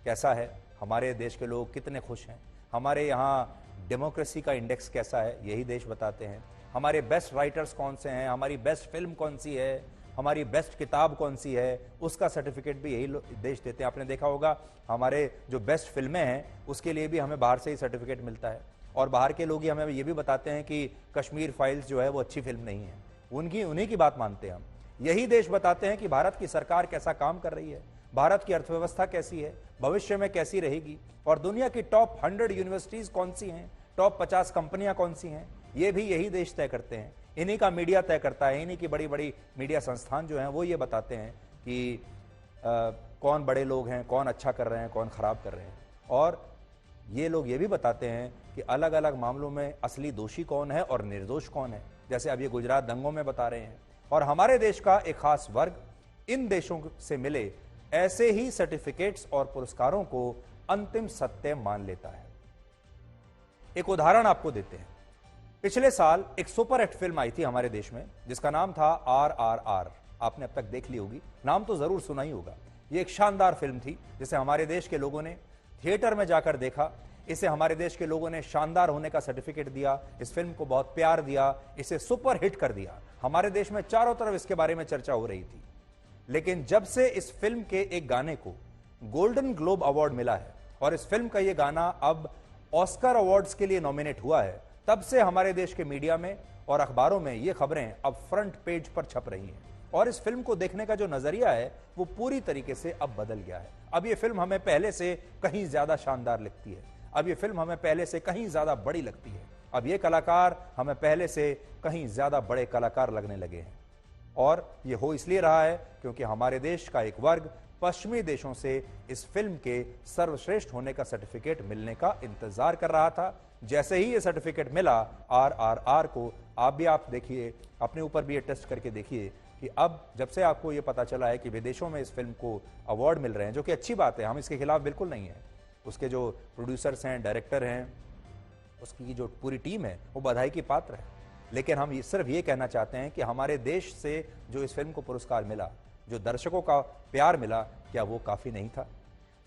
कैसा है, हमारे देश के लोग कितने खुश हैं, हमारे यहाँ डेमोक्रेसी का इंडेक्स कैसा है, यही देश बताते हैं। हमारे बेस्ट राइटर्स कौन से हैं, हमारी बेस्ट फिल्म कौन सी है, हमारी बेस्ट किताब कौन सी है, उसका सर्टिफिकेट भी यही देश देते हैं। आपने देखा होगा हमारे जो बेस्ट फिल्में हैं उसके लिए भी हमें बाहर से ही सर्टिफिकेट मिलता है, और बाहर के लोग ही हमें ये भी बताते हैं कि कश्मीर फाइल्स जो है वो अच्छी फिल्म नहीं है, उन्हीं की बात मानते हैं हम। यही देश बताते हैं कि भारत की सरकार कैसा काम कर रही है, भारत की अर्थव्यवस्था कैसी है, भविष्य में कैसी रहेगी, और दुनिया की टॉप 100 यूनिवर्सिटीज कौन सी हैं, टॉप 50 कंपनियां कौन सी हैं, ये भी यही देश तय करते हैं। इन्हीं का मीडिया तय करता है, इन्हीं की बड़ी बड़ी मीडिया संस्थान जो हैं वो ये बताते हैं कि कौन बड़े लोग हैं, कौन अच्छा कर रहे हैं, कौन खराब कर रहे हैं, और ये लोग ये भी बताते हैं कि अलग अलग मामलों में असली दोषी कौन है और निर्दोष कौन है, जैसे अब ये गुजरात दंगों में बता रहे हैं। और हमारे देश का एक खास वर्ग इन देशों से मिले ऐसे ही सर्टिफिकेट्स और पुरस्कारों को अंतिम सत्य मान लेता है। एक उदाहरण आपको देते हैं। पिछले साल एक सुपरहिट फिल्म आई थी हमारे देश में जिसका नाम था RRR। आपने अब तक देख ली होगी, नाम तो जरूर सुना ही होगा। ये एक शानदार फिल्म थी जिसे हमारे देश के लोगों ने थिएटर में जाकर देखा। इसे हमारे देश के लोगों ने शानदार होने का सर्टिफिकेट दिया, इस फिल्म को बहुत प्यार दिया, इसे सुपर हिट कर दिया। हमारे देश में चारों तरफ इसके बारे में चर्चा हो रही थी। लेकिन जब से इस फिल्म के एक गाने को गोल्डन ग्लोब अवार्ड मिला है और इस फिल्म का ये गाना अब ऑस्कर अवार्ड्स के लिए नॉमिनेट हुआ है, तब से हमारे देश के मीडिया में और अखबारों में ये खबरें अब फ्रंट पेज पर छप रही हैं, और इस फिल्म को देखने का जो नजरिया है वो पूरी तरीके से अब बदल गया है। अब ये फिल्म हमें पहले से कहीं ज्यादा शानदार लगती है, अब ये फिल्म हमें पहले से कहीं ज्यादा बड़ी लगती है, अब ये कलाकार हमें पहले से कहीं ज्यादा बड़े कलाकार लगने लगे हैं। और ये हो इसलिए रहा है क्योंकि हमारे देश का एक वर्ग पश्चिमी देशों से इस फिल्म के सर्वश्रेष्ठ होने का सर्टिफिकेट मिलने का इंतजार कर रहा था। जैसे ही ये सर्टिफिकेट मिला RRR को, आप देखिए, अपने ऊपर भी ये टेस्ट करके देखिए कि अब जब से आपको ये पता चला है कि विदेशों में इस फिल्म को अवार्ड मिल रहे हैं, जो कि अच्छी बात है, हम इसके खिलाफ बिल्कुल नहीं है। उसके जो प्रोड्यूसर्स हैं, डायरेक्टर हैं, उसकी जो पूरी टीम है वो बधाई की पात्र है। लेकिन हम सिर्फ ये कहना चाहते हैं कि हमारे देश से जो इस फिल्म को पुरस्कार मिला, जो दर्शकों का प्यार मिला, क्या वो काफी नहीं था?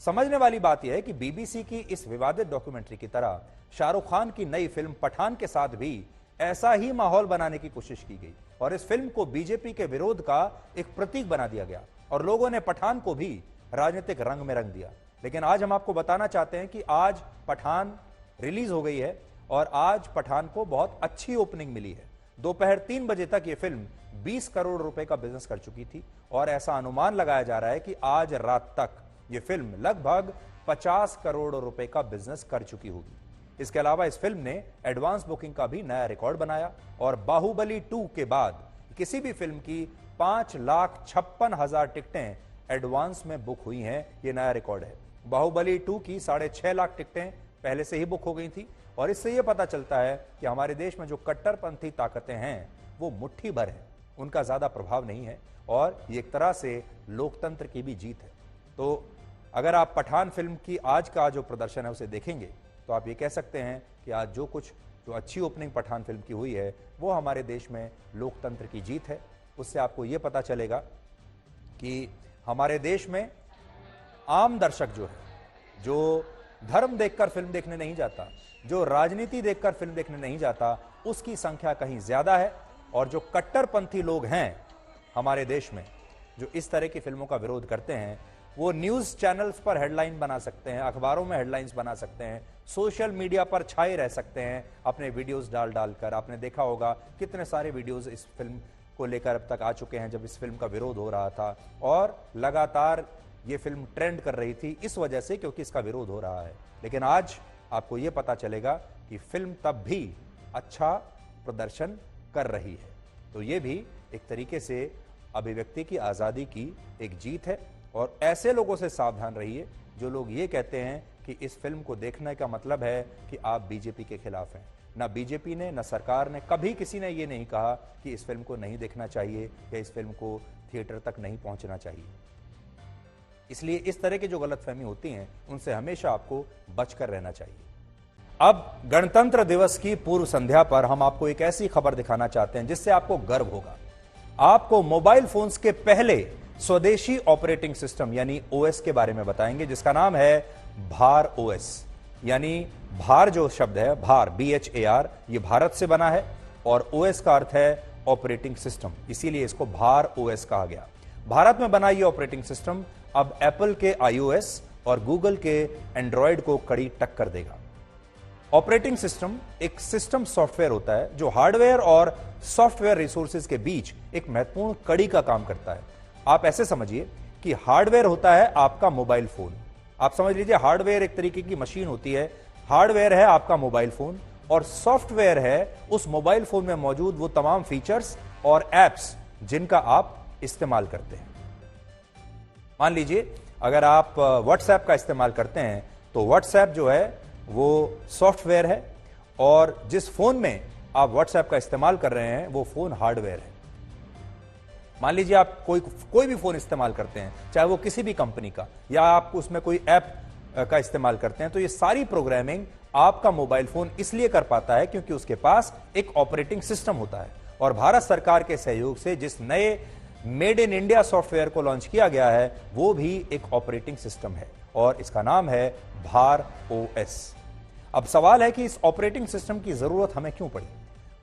समझने वाली बात यह है कि BBC की इस विवादित डॉक्यूमेंट्री की तरह शाहरुख खान की नई फिल्म पठान के साथ भी ऐसा ही माहौल बनाने की कोशिश की गई और इस फिल्म को बीजेपी के विरोध का एक प्रतीक बना दिया गया और लोगों ने पठान को भी राजनीतिक रंग में रंग दिया। लेकिन आज हम आपको बताना चाहते हैं कि आज पठान रिलीज हो गई है और आज पठान को बहुत अच्छी ओपनिंग मिली है। दोपहर 3 बजे तक यह फिल्म 20 करोड़ रुपए का बिजनेस कर चुकी थी और ऐसा अनुमान लगाया जा रहा है कि आज रात तक यह फिल्म लगभग 50 करोड़ रुपए का बिजनेस कर चुकी होगी। इसके अलावा इस फिल्म ने एडवांस बुकिंग का भी नया रिकॉर्ड बनाया और बाहुबली 2 के बाद किसी भी फिल्म की 5,56,000 टिकटें एडवांस में बुक हुई हैं। यह नया रिकॉर्ड है। बाहुबली 2 की 6.5 लाख टिकटें पहले से ही बुक हो गई थी और इससे यह पता चलता है कि हमारे देश में जो कट्टरपंथी ताकतें हैं वो मुट्ठी भर है, उनका ज्यादा प्रभाव नहीं है और ये एक तरह से लोकतंत्र की भी जीत है। तो अगर आप पठान फिल्म की आज का जो प्रदर्शन है उसे देखेंगे तो तो आप ये कह सकते हैं कि आज जो अच्छी ओपनिंग पठान फिल्म की हुई है वो हमारे देश में लोकतंत्र की जीत है। उससे आपको ये पता चलेगा कि हमारे देश में आम दर्शक जो है, जो धर्म देखकर फिल्म देखने नहीं जाता, जो राजनीति देखकर फिल्म देखने नहीं जाता, उसकी संख्या कहीं ज्यादा है। और जो कट्टरपंथी लोग हैं हमारे देश में, जो इस तरह की फिल्मों का विरोध करते हैं, वो न्यूज चैनल्स पर हेडलाइन बना सकते हैं, अखबारों में हेडलाइंस बना सकते हैं, सोशल मीडिया पर छाए रह सकते हैं अपने वीडियोस डालकर। आपने देखा होगा कितने सारे वीडियोस इस फिल्म को लेकर अब तक आ चुके हैं जब इस फिल्म का विरोध हो रहा था, और लगातार ये फिल्म ट्रेंड कर रही थी इस वजह से क्योंकि इसका विरोध हो रहा है। लेकिन आज आपको ये पता चलेगा कि फिल्म तब भी अच्छा प्रदर्शन कर रही है। तो ये भी एक तरीके से अभिव्यक्ति की आजादी की एक जीत है। और ऐसे लोगों से सावधान रहिए जो लोग ये कहते हैं कि इस फिल्म को देखने का मतलब है कि आप बीजेपी के खिलाफ हैं। ना बीजेपी ने, ना सरकार ने, कभी किसी ने ये नहीं कहा कि इस फिल्म को नहीं देखना चाहिए या इस फिल्म को थिएटर तक नहीं पहुंचना चाहिए। इसलिए इस तरह की जो गलतफहमी होती हैं उनसे हमेशा आपको बचकर रहना चाहिए। अब गणतंत्र दिवस की पूर्व संध्या पर हम आपको एक ऐसी खबर दिखाना चाहते हैं जिससे आपको गर्व होगा। आपको मोबाइल फोन्स के पहले स्वदेशी ऑपरेटिंग सिस्टम यानी ओएस के बारे में बताएंगे, जिसका नाम है भार ओएस। यानी भार जो शब्द है, भार BHAR, ये भारत से बना है और ओएस का अर्थ है ऑपरेटिंग सिस्टम, इसीलिए इसको भार ओएस कहा गया। भारत में बना ये ऑपरेटिंग सिस्टम अब एप्पल के iOS और गूगल के एंड्रॉयड को कड़ी टक्कर देगा। ऑपरेटिंग सिस्टम एक सिस्टम सॉफ्टवेयर होता है जो हार्डवेयर और सॉफ्टवेयर रिसोर्सेज के बीच एक महत्वपूर्ण कड़ी का काम करता है। आप ऐसे समझिए कि हार्डवेयर होता है आपका मोबाइल फोन। आप समझ लीजिए हार्डवेयर एक तरीके की मशीन होती है, हार्डवेयर है आपका मोबाइल फोन, और सॉफ्टवेयर है उस मोबाइल फोन में मौजूद वो तमाम फीचर्स और एप्स जिनका आप इस्तेमाल करते हैं। मान लीजिए अगर आप व्हाट्सएप का इस्तेमाल करते हैं तो व्हाट्सएप जो है वो सॉफ्टवेयर है, और जिस फोन में आप व्हाट्सएप का इस्तेमाल कर रहे हैं वो फोन हार्डवेयर है। मान लीजिए आप कोई भी फोन इस्तेमाल करते हैं, चाहे वो किसी भी कंपनी का, या आप उसमें कोई ऐप का इस्तेमाल करते हैं, तो ये सारी प्रोग्रामिंग आपका मोबाइल फोन इसलिए कर पाता है क्योंकि उसके पास एक ऑपरेटिंग सिस्टम होता है। और भारत सरकार के सहयोग से जिस नए मेड इन इंडिया सॉफ्टवेयर को लॉन्च किया गया है वो भी एक ऑपरेटिंग सिस्टम है और इसका नाम है भार OS। अब सवाल है कि इस ऑपरेटिंग सिस्टम की जरूरत हमें क्यों पड़ी?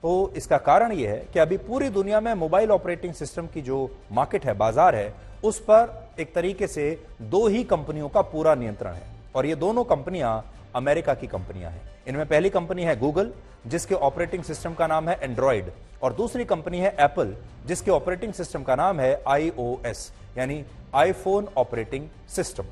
तो इसका कारण यह है कि अभी पूरी दुनिया में मोबाइल ऑपरेटिंग सिस्टम की जो मार्केट है, बाजार है, उस पर एक तरीके से दो ही कंपनियों का पूरा नियंत्रण है, और ये दोनों कंपनियां अमेरिका की कंपनियां हैं। इनमें पहली कंपनी है गूगल, जिसके ऑपरेटिंग सिस्टम का नाम है एंड्रॉइड, और दूसरी कंपनी है एप्पल, जिसके ऑपरेटिंग सिस्टम का नाम है iOS यानी आईफोन ऑपरेटिंग सिस्टम।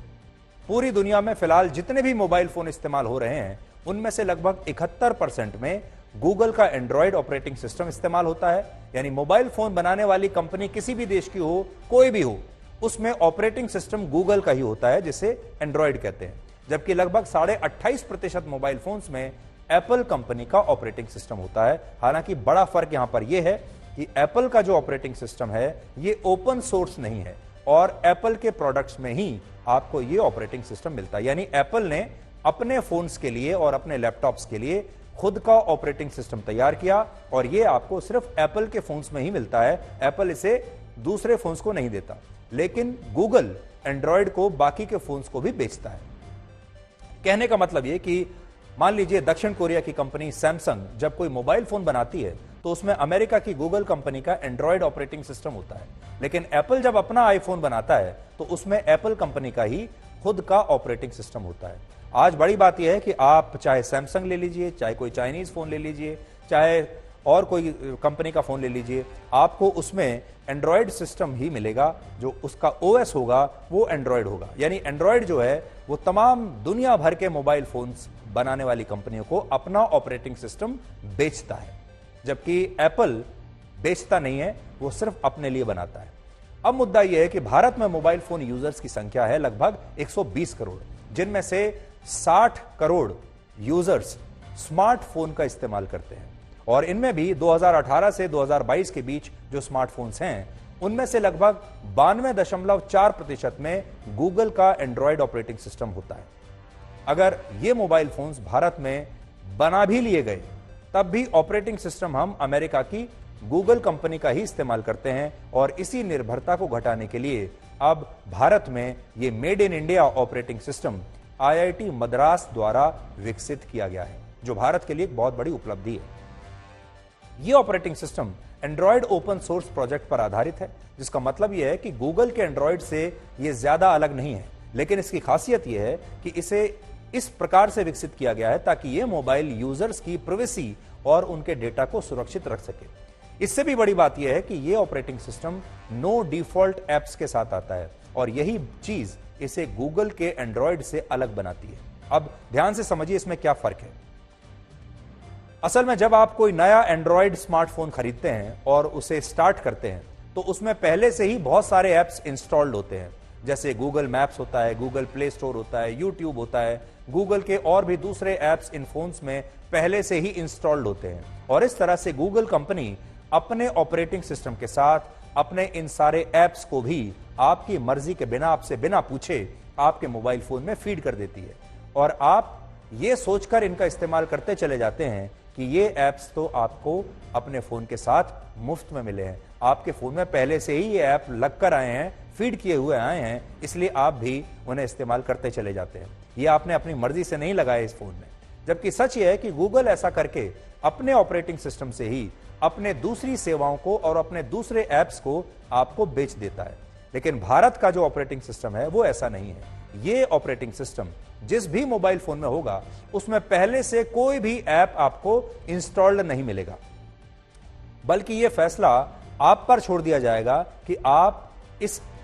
पूरी दुनिया में फिलहाल जितने भी मोबाइल फोन इस्तेमाल हो रहे हैं उनमें से लगभग 71% में गूगल का एंड्रॉइड ऑपरेटिंग सिस्टम इस्तेमाल होता है। यानी मोबाइल फोन बनाने वाली कंपनी किसी भी देश की हो, कोई भी हो, उसमें ऑपरेटिंग सिस्टम गूगल का ही होता है, जिसे एंड्रॉइड कहते हैं। जबकि लगभग 28.5% मोबाइल फोन्स में एप्पल कंपनी का ऑपरेटिंग सिस्टम होता है। हालांकि बड़ा फर्क यहां पर यह है कि एप्पल का जो ऑपरेटिंग सिस्टम है ये ओपन सोर्स नहीं है, और एप्पल के प्रोडक्ट्स में ही आपको ये ऑपरेटिंग सिस्टम मिलता है। यानी एप्पल ने अपने फोन्स के लिए और अपने लैपटॉप्स के लिए खुद का ऑपरेटिंग सिस्टम तैयार किया, और ये आपको सिर्फ एप्पल के फोन्स में ही मिलता है। एप्पल इसे दूसरे फोन्स को नहीं देता, लेकिन गूगल एंड्रॉइड को बाकी के फोन्स को भी बेचता है। कहने का मतलब यह कि मान लीजिए दक्षिण कोरिया की कंपनी सैमसंग जब कोई मोबाइल फोन बनाती है तो उसमें अमेरिका की गूगल कंपनी का एंड्रॉइड ऑपरेटिंग सिस्टम होता है, लेकिन एप्पल जब अपना आईफोन बनाता है तो उसमें एप्पल कंपनी का ही खुद का ऑपरेटिंग सिस्टम होता है। आज बड़ी बात यह है कि आप चाहे सैमसंग ले लीजिए, चाहे कोई चाइनीज फोन ले लीजिए, चाहे और कोई कंपनी का फोन ले लीजिए, आपको उसमें एंड्रॉइड सिस्टम ही मिलेगा। जो उसका ओएस होगा वो एंड्रॉइड होगा। यानी एंड्रॉइड जो है वो तमाम दुनिया भर के मोबाइल फोन्स बनाने वाली कंपनियों को अपना ऑपरेटिंग सिस्टम बेचता है, जबकि एप्पल बेचता नहीं है, वो सिर्फ अपने लिए बनाता है। अब मुद्दा यह है कि भारत में मोबाइल फोन यूजर्स की संख्या है लगभग 120 करोड़, जिनमें से 60 करोड़ यूजर्स स्मार्टफोन का इस्तेमाल करते हैं, और इनमें भी 2018 से 2022 के बीच जो स्मार्टफोन्स हैं उनमें से लगभग 92.4% में गूगल का एंड्रॉइड ऑपरेटिंग सिस्टम होता है। अगर ये मोबाइल फोन्स भारत में बना भी लिए गए तब भी ऑपरेटिंग सिस्टम हम अमेरिका की गूगल कंपनी का ही इस्तेमाल करते हैं और इसी निर्भरता को घटाने के लिए अब भारत में ये made in India operating system IIT Madras द्वारा विकसित किया गया है, जो भारत के लिए एक बहुत बड़ी उपलब्धि है। यह operating system Android open source project पर आधारित है, जिसका मतलब यह है कि गूगल के एंड्रॉयड से यह ज्यादा अलग नहीं है, लेकिन इसकी खासियत यह है कि इसे इस प्रकार से विकसित किया गया है ताकि यह मोबाइल यूजर्स की प्राइवेसी और उनके डेटा को सुरक्षित रख सके। इससे भी बड़ी बात यह है कि यह operating system no default apps के साथ आता है और यही चीज इसे गूगल के एंड्रॉयड से अलग बनाती है। अब ध्यान से समझिए इसमें क्या फर्क है। असल में जब आप कोई नया एंड्रॉयड स्मार्टफोन खरीदते हैं और उसे स्टार्ट करते हैं तो उसमें पहले से ही बहुत सारे ऐप्स इंस्टॉल्ड होते हैं, जैसे गूगल मैप्स होता है, गूगल प्ले स्टोर होता है, यूट्यूब होता है, गूगल के और भी दूसरे ऐप्स इन फोन्स में पहले से ही इंस्टॉल्ड होते हैं। और इस तरह से गूगल कंपनी अपने ऑपरेटिंग सिस्टम के साथ अपने इन सारे ऐप्स को भी आपकी मर्जी के बिना, आपसे बिना पूछे आपके मोबाइल फोन में फीड कर देती है और आप ये सोचकर इनका इस्तेमाल करते चले जाते हैं कि ये ऐप्स तो आपको अपने फोन के साथ मुफ्त में मिले हैं, आपके फोन में पहले से ही ये ऐप लगकर आए हैं, फीड किए हुए आए हैं, इसलिए आप भी उन्हें इस्तेमाल करते चले जाते हैं। ये आपने अपनी मर्जी से नहीं लगाए इस फोन में, जबकि सच ये है कि गूगल ऐसा करके अपने ऑपरेटिंग सिस्टम से ही अपने दूसरी सेवाओं को और अपने दूसरे ऐप्स को आपको बेच देता है। लेकिन भारत का जो ऑपरेटिंग सिस्टम है वो ऐसा नहीं है। ये ऑपरेटिंग सिस्टम जिस भी मोबाइल फोन में होगा उसमें पहले से कोई भी ऐप आपको इंस्टॉल्ड नहीं मिलेगा, बल्कि यह फैसला आप पर छोड़ दिया जाएगा कि आप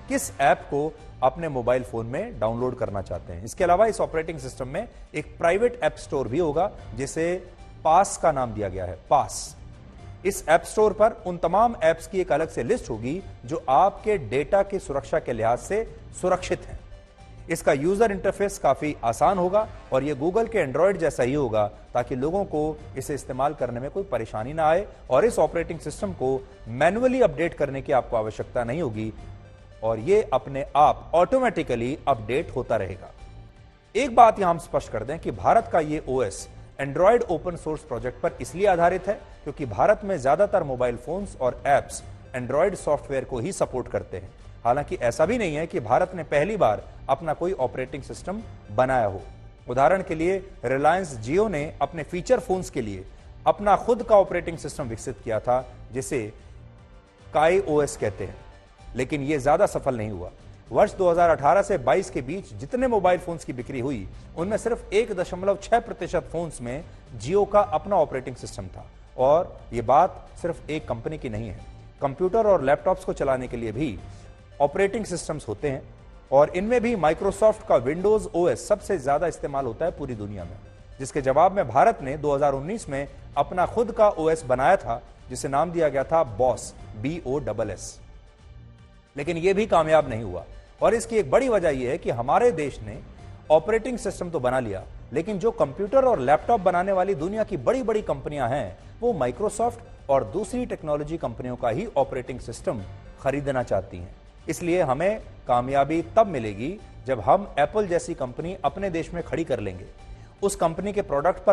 किस ऐप को अपने मोबाइल फोन में डाउनलोड करना चाहते हैं। इसके अलावा इस ऑपरेटिंग सिस्टम में एक प्राइवेट ऐप स्टोर भी होगा जिसे पास का नाम दिया गया है, पास। इस ऐप स्टोर पर उन तमाम ऐप्स की एक अलग से लिस्ट होगी जो आपके डेटा की सुरक्षा के लिहाज से सुरक्षित हैं। इसका यूजर इंटरफेस काफी आसान होगा और यह गूगल के एंड्रॉयड जैसा ही होगा ताकि लोगों को इसे इस्तेमाल करने में कोई परेशानी ना आए और इस ऑपरेटिंग सिस्टम को मैन्युअली अपडेट करने की आपको आवश्यकता नहीं होगी और यह अपने आप ऑटोमेटिकली अपडेट होता रहेगा। एक बात यहां हम स्पष्ट कर दें कि भारत का यह OS Android open source project पर इसलिए आधारित है क्योंकि भारत में ज्यादातर मोबाइल फोन्स और एप्स एंड्रॉयड सॉफ्टवेयर को ही सपोर्ट करते हैं। हालांकि ऐसा भी नहीं है कि भारत ने पहली बार अपना कोई ऑपरेटिंग सिस्टम बनाया हो। उदाहरण के लिए रिलायंस जियो ने अपने फीचर फोन्स के लिए अपना खुद का ऑपरेटिंग सिस्टम विकसित किया था जिसे काई ओएस कहते हैं, लेकिन यह ज्यादा सफल नहीं हुआ। वर्ष 2018 से 22 के बीच जितने मोबाइल फोन्स की बिक्री हुई उनमें सिर्फ 1.6% फोन्स में जियो का अपना ऑपरेटिंग सिस्टम था और यह बात सिर्फ एक कंपनी की नहीं है। कंप्यूटर और लैपटॉप्स को चलाने के लिए भी ऑपरेटिंग सिस्टम्स होते हैं और इनमें भी माइक्रोसॉफ्ट का विंडोज ओएस सबसे ज्यादा इस्तेमाल होता है पूरी दुनिया में, जिसके जवाब में भारत ने 2019 में अपना खुद का ओएस बनाया था जिसे नाम दिया गया था बॉस, BOSS। लेकिन यह भी कामयाब नहीं हुआ और इसकी एक बड़ी वजह यह है कि हमारे देश ने ऑपरेटिंग सिस्टम तो बना लिया, लेकिन जो कंप्यूटर और लैपटॉप बनाने वाली दुनिया की बड़ी बड़ी कंपनियां हैं वो माइक्रोसॉफ्ट और दूसरी टेक्नोलॉजी कंपनियों का ही ऑपरेटिंग सिस्टम खरीदना चाहती हैं। इसलिए हमें कामयाबी तब मिलेगी जब हम एप्पल जैसी कंपनी अपने देश में खड़ी कर लेंगे। उस कंपनी के प्रोडक्ट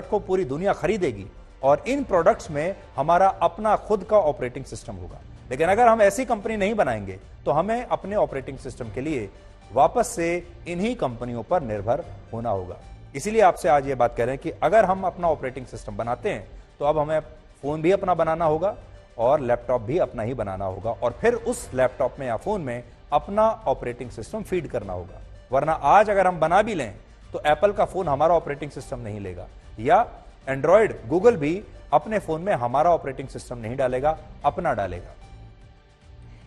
को पूरी दुनिया खरीदेगी और इन प्रोडक्ट्स में हमारा अपना खुद का ऑपरेटिंग सिस्टम होगा। लेकिन अगर हम ऐसी कंपनी नहीं बनाएंगे तो हमें अपने ऑपरेटिंग सिस्टम के लिए वापस से इन्हीं कंपनियों पर निर्भर होना होगा। इसीलिए आपसे आज ये बात कह रहे हैं कि अगर हम अपना ऑपरेटिंग सिस्टम बनाते हैं तो अब हमें फोन भी अपना बनाना होगा और लैपटॉप भी अपना ही बनाना होगा और फिर उस लैपटॉप में या फोन में अपना ऑपरेटिंग सिस्टम फीड करना होगा। वरना आज अगर हम बना भी लें तो एप्पल का फोन हमारा ऑपरेटिंग सिस्टम नहीं लेगा या एंड्रॉयड गूगल भी अपने फोन में हमारा ऑपरेटिंग सिस्टम नहीं डालेगा, अपना डालेगा।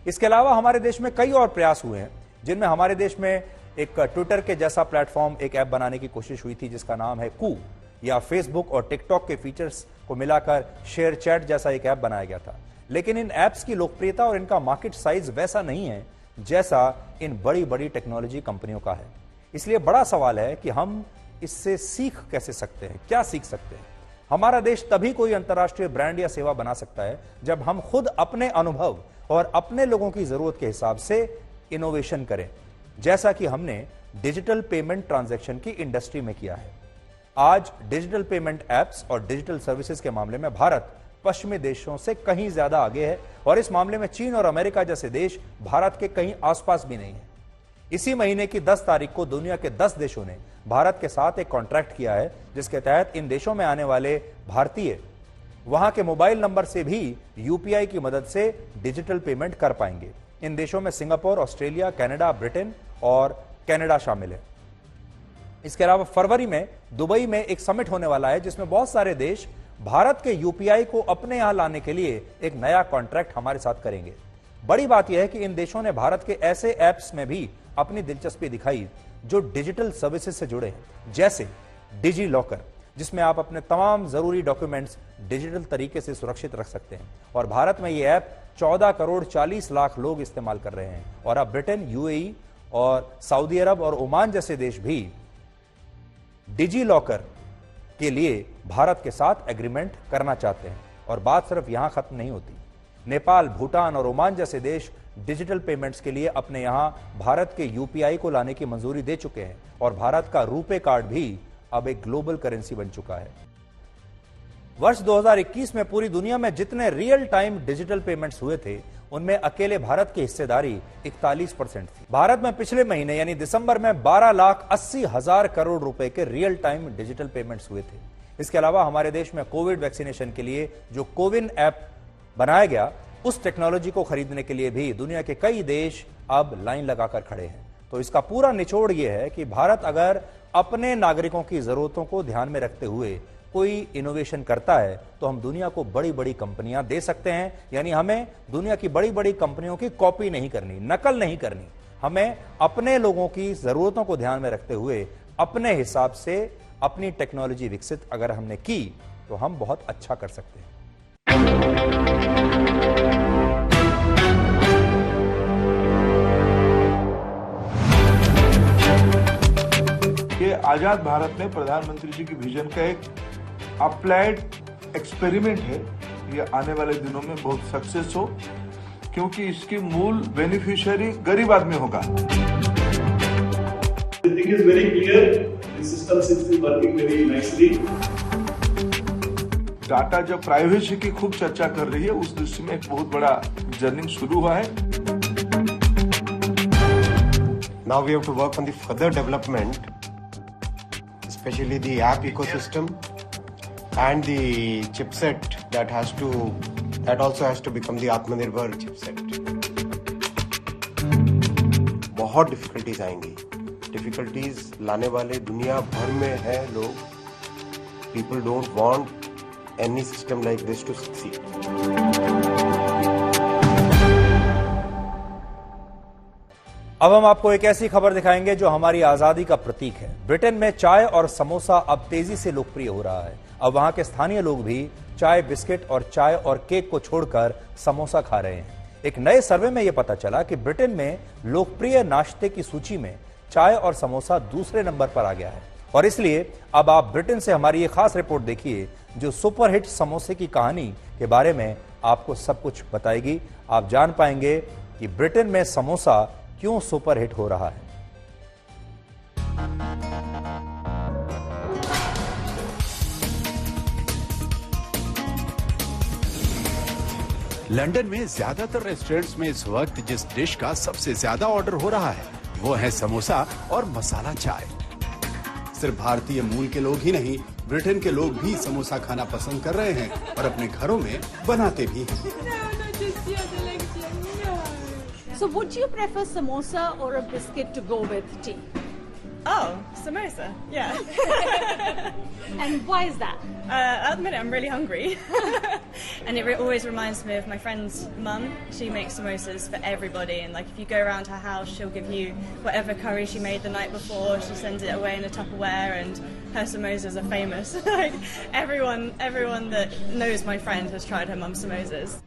इसके अलावा हमारे देश में कई और प्रयास हुए हैं जिनमें हमारे देश में एक ट्विटर के जैसा प्लेटफॉर्म, एक ऐप बनाने की कोशिश हुई थी जिसका नाम है कू, या फेसबुक और टिकटॉक के फीचर्स को मिलाकर शेयर चैट जैसा एक ऐप बनाया गया था। लेकिन इन ऐप्स की लोकप्रियता और इनका मार्केट साइज वैसा नहीं है जैसा इन बड़ी बड़ी टेक्नोलॉजी कंपनियों का है। इसलिए बड़ा सवाल है कि हम इससे सीख कैसे सकते हैं, क्या सीख सकते हैं। हमारा देश तभी कोई अंतर्राष्ट्रीय ब्रांड या सेवा बना सकता है जब हम खुद अपने अनुभव और अपने लोगों की जरूरत के हिसाब से इनोवेशन करें, जैसा कि हमने डिजिटल पेमेंट ट्रांजैक्शन की इंडस्ट्री में किया है। आज डिजिटल पेमेंट एप्स और डिजिटल सर्विसेज के मामले में भारत पश्चिमी देशों से कहीं ज्यादा आगे है और इस मामले में चीन और अमेरिका जैसे देश भारत के कहीं आसपास भी नहीं है। इसी महीने की 10 तारीख को दुनिया के 10 देशों ने भारत के साथ एक कॉन्ट्रैक्ट किया है, जिसके तहत इन देशों में आने वाले भारतीय वहां के मोबाइल नंबर से भी यूपीआई की मदद से डिजिटल पेमेंट कर पाएंगे। इन देशों में सिंगापुर, ऑस्ट्रेलिया, कनाडा, ब्रिटेन और कनाडा शामिल है। इसके अलावा फरवरी में दुबई में एक समिट होने वाला है, जिसमें बहुत सारे देश भारत के यूपीआई को अपने यहां लाने के लिए एक नया कॉन्ट्रैक्ट हमारे साथ करेंगे। बड़ी बात यह है कि इन देशों ने भारत के ऐसे ऐप्स में भी अपनी दिलचस्पी दिखाई जो डिजिटल सर्विसेज से जुड़े हैं, जैसे डिजी लॉकर, जिसमें आप अपने तमाम जरूरी डॉक्यूमेंट्स डिजिटल तरीके से सुरक्षित रख सकते हैं। और भारत में यह ऐप 14 करोड़ 40 लाख लोग इस्तेमाल कर रहे हैं। और अब ब्रिटेन, यूएई और सऊदी अरब और ओमान जैसे देश भी डिजी लॉकर के लिए भारत के साथ एग्रीमेंट करना चाहते हैं। और बात सिर्फ यहां खत्म नहीं होती। नेपाल, भूटान और ओमान जैसे देश डिजिटल पेमेंट्स के लिए अपने यहां भारत के यूपीआई को लाने की मंजूरी दे चुके हैं और भारत का रुपे कार्ड भी अब एक ग्लोबल करेंसी बन चुका है। वर्ष 2021 में पूरी दुनिया में जितने रियल टाइम डिजिटल पेमेंट्स हुए थे, उनमें अकेले भारत की हिस्सेदारी 41% थी। भारत में पिछले महीने यानी दिसंबर में 12,80,000 करोड़ रुपए के रियल टाइम डिजिटल पेमेंट्स हुए थे। इसके अलावा हमारे देश में कोविड वैक्सीनेशन के लिए जो कोविन ऐप बनाया गया, उस टेक्नोलॉजी को खरीदने के लिए भी दुनिया के कई देश अब लाइन लगाकर खड़े हैं। तो इसका पूरा निचोड़ यह है कि भारत अगर अपने नागरिकों की जरूरतों को ध्यान में रखते हुए कोई इनोवेशन करता है तो हम दुनिया को बड़ी बड़ी कंपनियां दे सकते हैं। यानी हमें दुनिया की बड़ी बड़ी कंपनियों की कॉपी नहीं करनी, नकल नहीं करनी। हमें अपने लोगों की जरूरतों को ध्यान में रखते हुए अपने हिसाब से अपनी टेक्नोलॉजी विकसित अगर हमने की तो हम बहुत अच्छा कर सकते हैं। ये आजाद भारत में प्रधानमंत्री जी की विजन का एक अप्लाइड एक्सपेरिमेंट है। ये आने वाले दिनों में बहुत सक्सेस हो, क्योंकि इसकी मूल बेनिफिशियरी गरीब आदमी होगा। The thing is very clear. The system seems to be working very nicely. Data जो प्राइवेसी की खूब चर्चा कर रही है, उस दृष्टि में एक बहुत बड़ा जर्नी शुरू हुआ है। Now we have to work on the further development, especially the app ecosystem and the chipset that also has to become the Atmanirbhar chipset. बहुत डिफिकल्टीज आएंगी। डिफिकल्टीज लाने वाले दुनिया भर में है लोग। People don't want any system like this to succeed. अब हम आपको एक ऐसी खबर दिखाएंगे जो हमारी आजादी का प्रतीक है। ब्रिटेन में चाय और समोसा अब तेजी से लोकप्रिय हो रहा है। अब वहां के स्थानीय लोग भी चाय, बिस्किट और चाय और केक को छोड़कर समोसा खा रहे हैं। एक नए सर्वे में यह पता चला कि ब्रिटेन में लोकप्रिय नाश्ते की सूची में चाय और समोसा दूसरे नंबर पर आ गया है। और इसलिए अब आप ब्रिटेन से हमारी ये खास रिपोर्ट देखिए, जो सुपरहिट समोसे की कहानी के बारे में आपको सब कुछ बताएगी। आप जान पाएंगे कि ब्रिटेन में समोसा क्यों सुपरहिट हो रहा है। लंदन में ज्यादातर रेस्टोरेंट्स में इस वक्त जिस डिश का सबसे ज्यादा ऑर्डर हो रहा है वो है समोसा और मसाला चाय। सिर्फ भारतीय मूल के लोग ही नहीं, ब्रिटेन के लोग भी समोसा खाना पसंद कर रहे हैं और अपने घरों में बनाते भी हैं। So would you prefer samosa or a biscuit to go with tea? Oh, samosa, yeah. And why is that? At the minute I'm really hungry. And it always reminds me of my friend's mum. She makes samosas for everybody, and like if you go around her house she'll give you whatever curry she made the night before, she sends it away in a Tupperware, and her samosas are famous. Like everyone that knows my friend has tried her mum's samosas.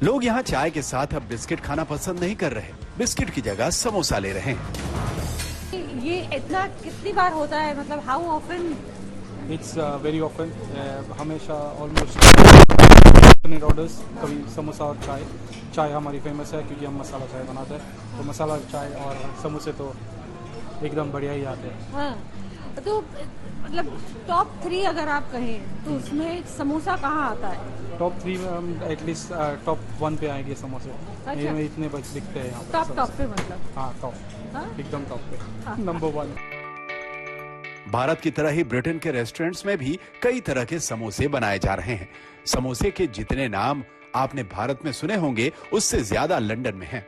लोग यहाँ चाय के साथ अब biscuit खाना पसंद नहीं कर रहे, बिस्किट की जगह समोसा ले रहे हैं। ये इतना कितनी बार होता है, मतलब how often? It's very often, हमेशा ऑलमोस्ट ऑर्डर्स, कभी समोसा और चाय। चाय हमारी फेमस है क्योंकि हम मसाला चाय बनाते हैं, तो मसाला चाय और समोसे तो एकदम बढ़िया ही आते हैं। हाँ, तो मतलब टॉप 3 अगर आप कहें तो उसमें समोसा कहाँ आता है? टॉप 3 में हम एटलीस्ट टॉप 1 पे आएंगे समोसे। अच्छा। ये इतने बिकते हैं यहाँ टॉप पे मतलब? हाँ, टॉप, एकदम टॉप पे, नंबर 1। भारत की तरह ही ब्रिटेन के रेस्टोरेंट्स में भी कई तरह के समोसे बनाए जा रहे हैं। समोसे के जितने नाम आपने भारत में सुने होंगे उससे ज्यादा लंदन में हैं।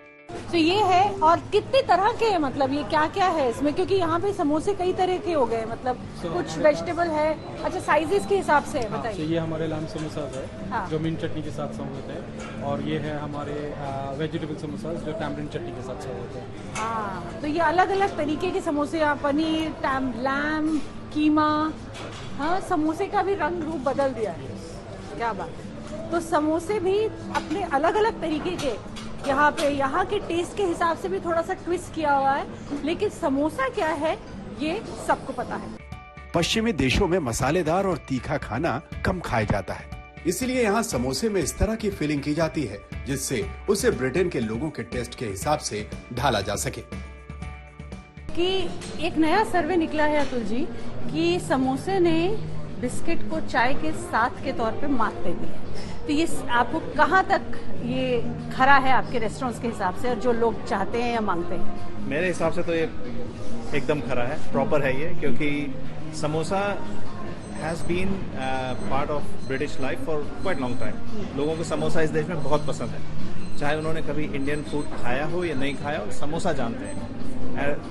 तो ये है, और कितने तरह के हैं, मतलब ये क्या क्या है इसमें, क्योंकि यहाँ पे समोसे कई तरह के हो गए, मतलब कुछ वेजिटेबल है। अच्छा, साइजेस के हिसाब से बताइए। तो ये हमारे लैम समोसा है, हाँ। जो मिंट चटनी के साथ सर्व होते हैं, और ये है हमारे वेजिटेबल समोसा जो टैमरिंड चटनी के साथ सर्व होते हैं। हाँ, तो ये अलग अलग तरीके के समोसे, पनीर, लैम, कीमा, हाँ, समोसे का भी रंग रूप बदल दिया है। क्या बात है। तो समोसे भी अपने अलग अलग तरीके के यहाँ के टेस्ट के हिसाब से भी थोड़ा सा ट्विस्ट किया हुआ है, लेकिन समोसा क्या है ये सबको पता है। पश्चिमी देशों में मसालेदार और तीखा खाना कम खाया जाता है, इसीलिए यहाँ समोसे में इस तरह की फीलिंग की जाती है जिससे उसे ब्रिटेन के लोगों के टेस्ट के हिसाब से ढाला जा सके। कि एक नया सर्वे निकला है अतुल जी कि समोसे ने बिस्किट को चाय के साथ के तौर पे मात दे दी है। तो ये आपको कहाँ तक ये खरा है आपके रेस्टोरेंट्स के हिसाब से, और जो लोग चाहते हैं या मांगते हैं? मेरे हिसाब से तो ये एकदम खरा है, प्रॉपर है ये, क्योंकि samosa has been part of British life for quite long time. लोगों को समोसा इस देश में बहुत पसंद है, चाहे उन्होंने कभी इंडियन फूड खाया हो या नहीं खाया हो, समोसा जानते हैं।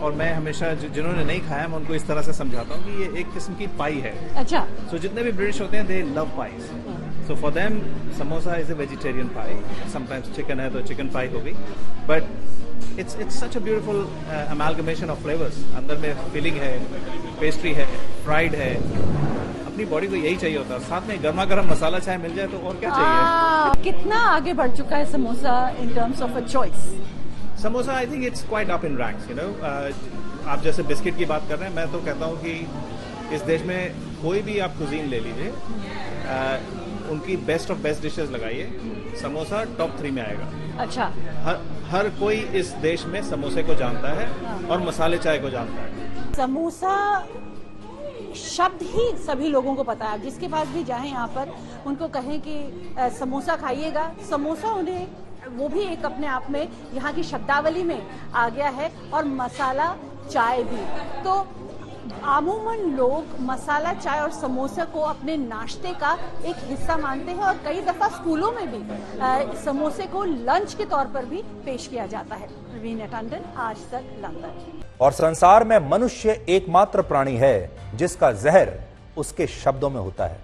और मैं हमेशा जिन्होंने नहीं खाया मैं उनको इस तरह से समझाता हूँ कि ये एक किस्म की पाई है। अच्छा। सो जितने भी ब्रिटिश होते हैं दे love pies, so for them samosa is a vegetarian pi. Sometimes chicken है तो चिकन पाई होगी, but it's such a beautiful amalgamation of flavours. अंदर में फिलिंग है, पेस्ट्री है, फ्राइड है। अपनी बॉडी को यही चाहिए होता है, साथ में गर्मा गर्म मसाला चाय मिल जाए तो और क्या चाहिए। कितना आगे बढ़ चुका है samosa in terms of a choice? Samosa I think it's quite up in ranks, you know. आप जैसे बिस्किट की बात कर रहे हैं, मैं तो कहता हूँ कि इस देश में कोई भी आप कुजीन ले लीजिए, उनकी बेस्ट ऑफ बेस्ट डिशेस लगाइए, समोसा टॉप 3 में आएगा। अच्छा। हर कोई इस देश में समोसे को जानता है और मसाले चाय को जानता है। समोसा शब्द ही सभी लोगों को पता है। जिसके पास भी जाएं यहाँ पर उनको कहें कि समोसा खाइएगा, समोसा उन्हें वो भी एक अपने आप में यहाँ की शब्दावली में आ गया है, और मसाला चाय भी। तो आमूमन लोग मसाला चाय और समोसा को अपने नाश्ते का एक हिस्सा मानते हैं, और कई दफा स्कूलों में भी समोसे को लंच के तौर पर भी पेश किया जाता है। रवीना टंडन, आज तक, लंदन। और संसार में मनुष्य एकमात्र प्राणी है जिसका जहर उसके शब्दों में होता है।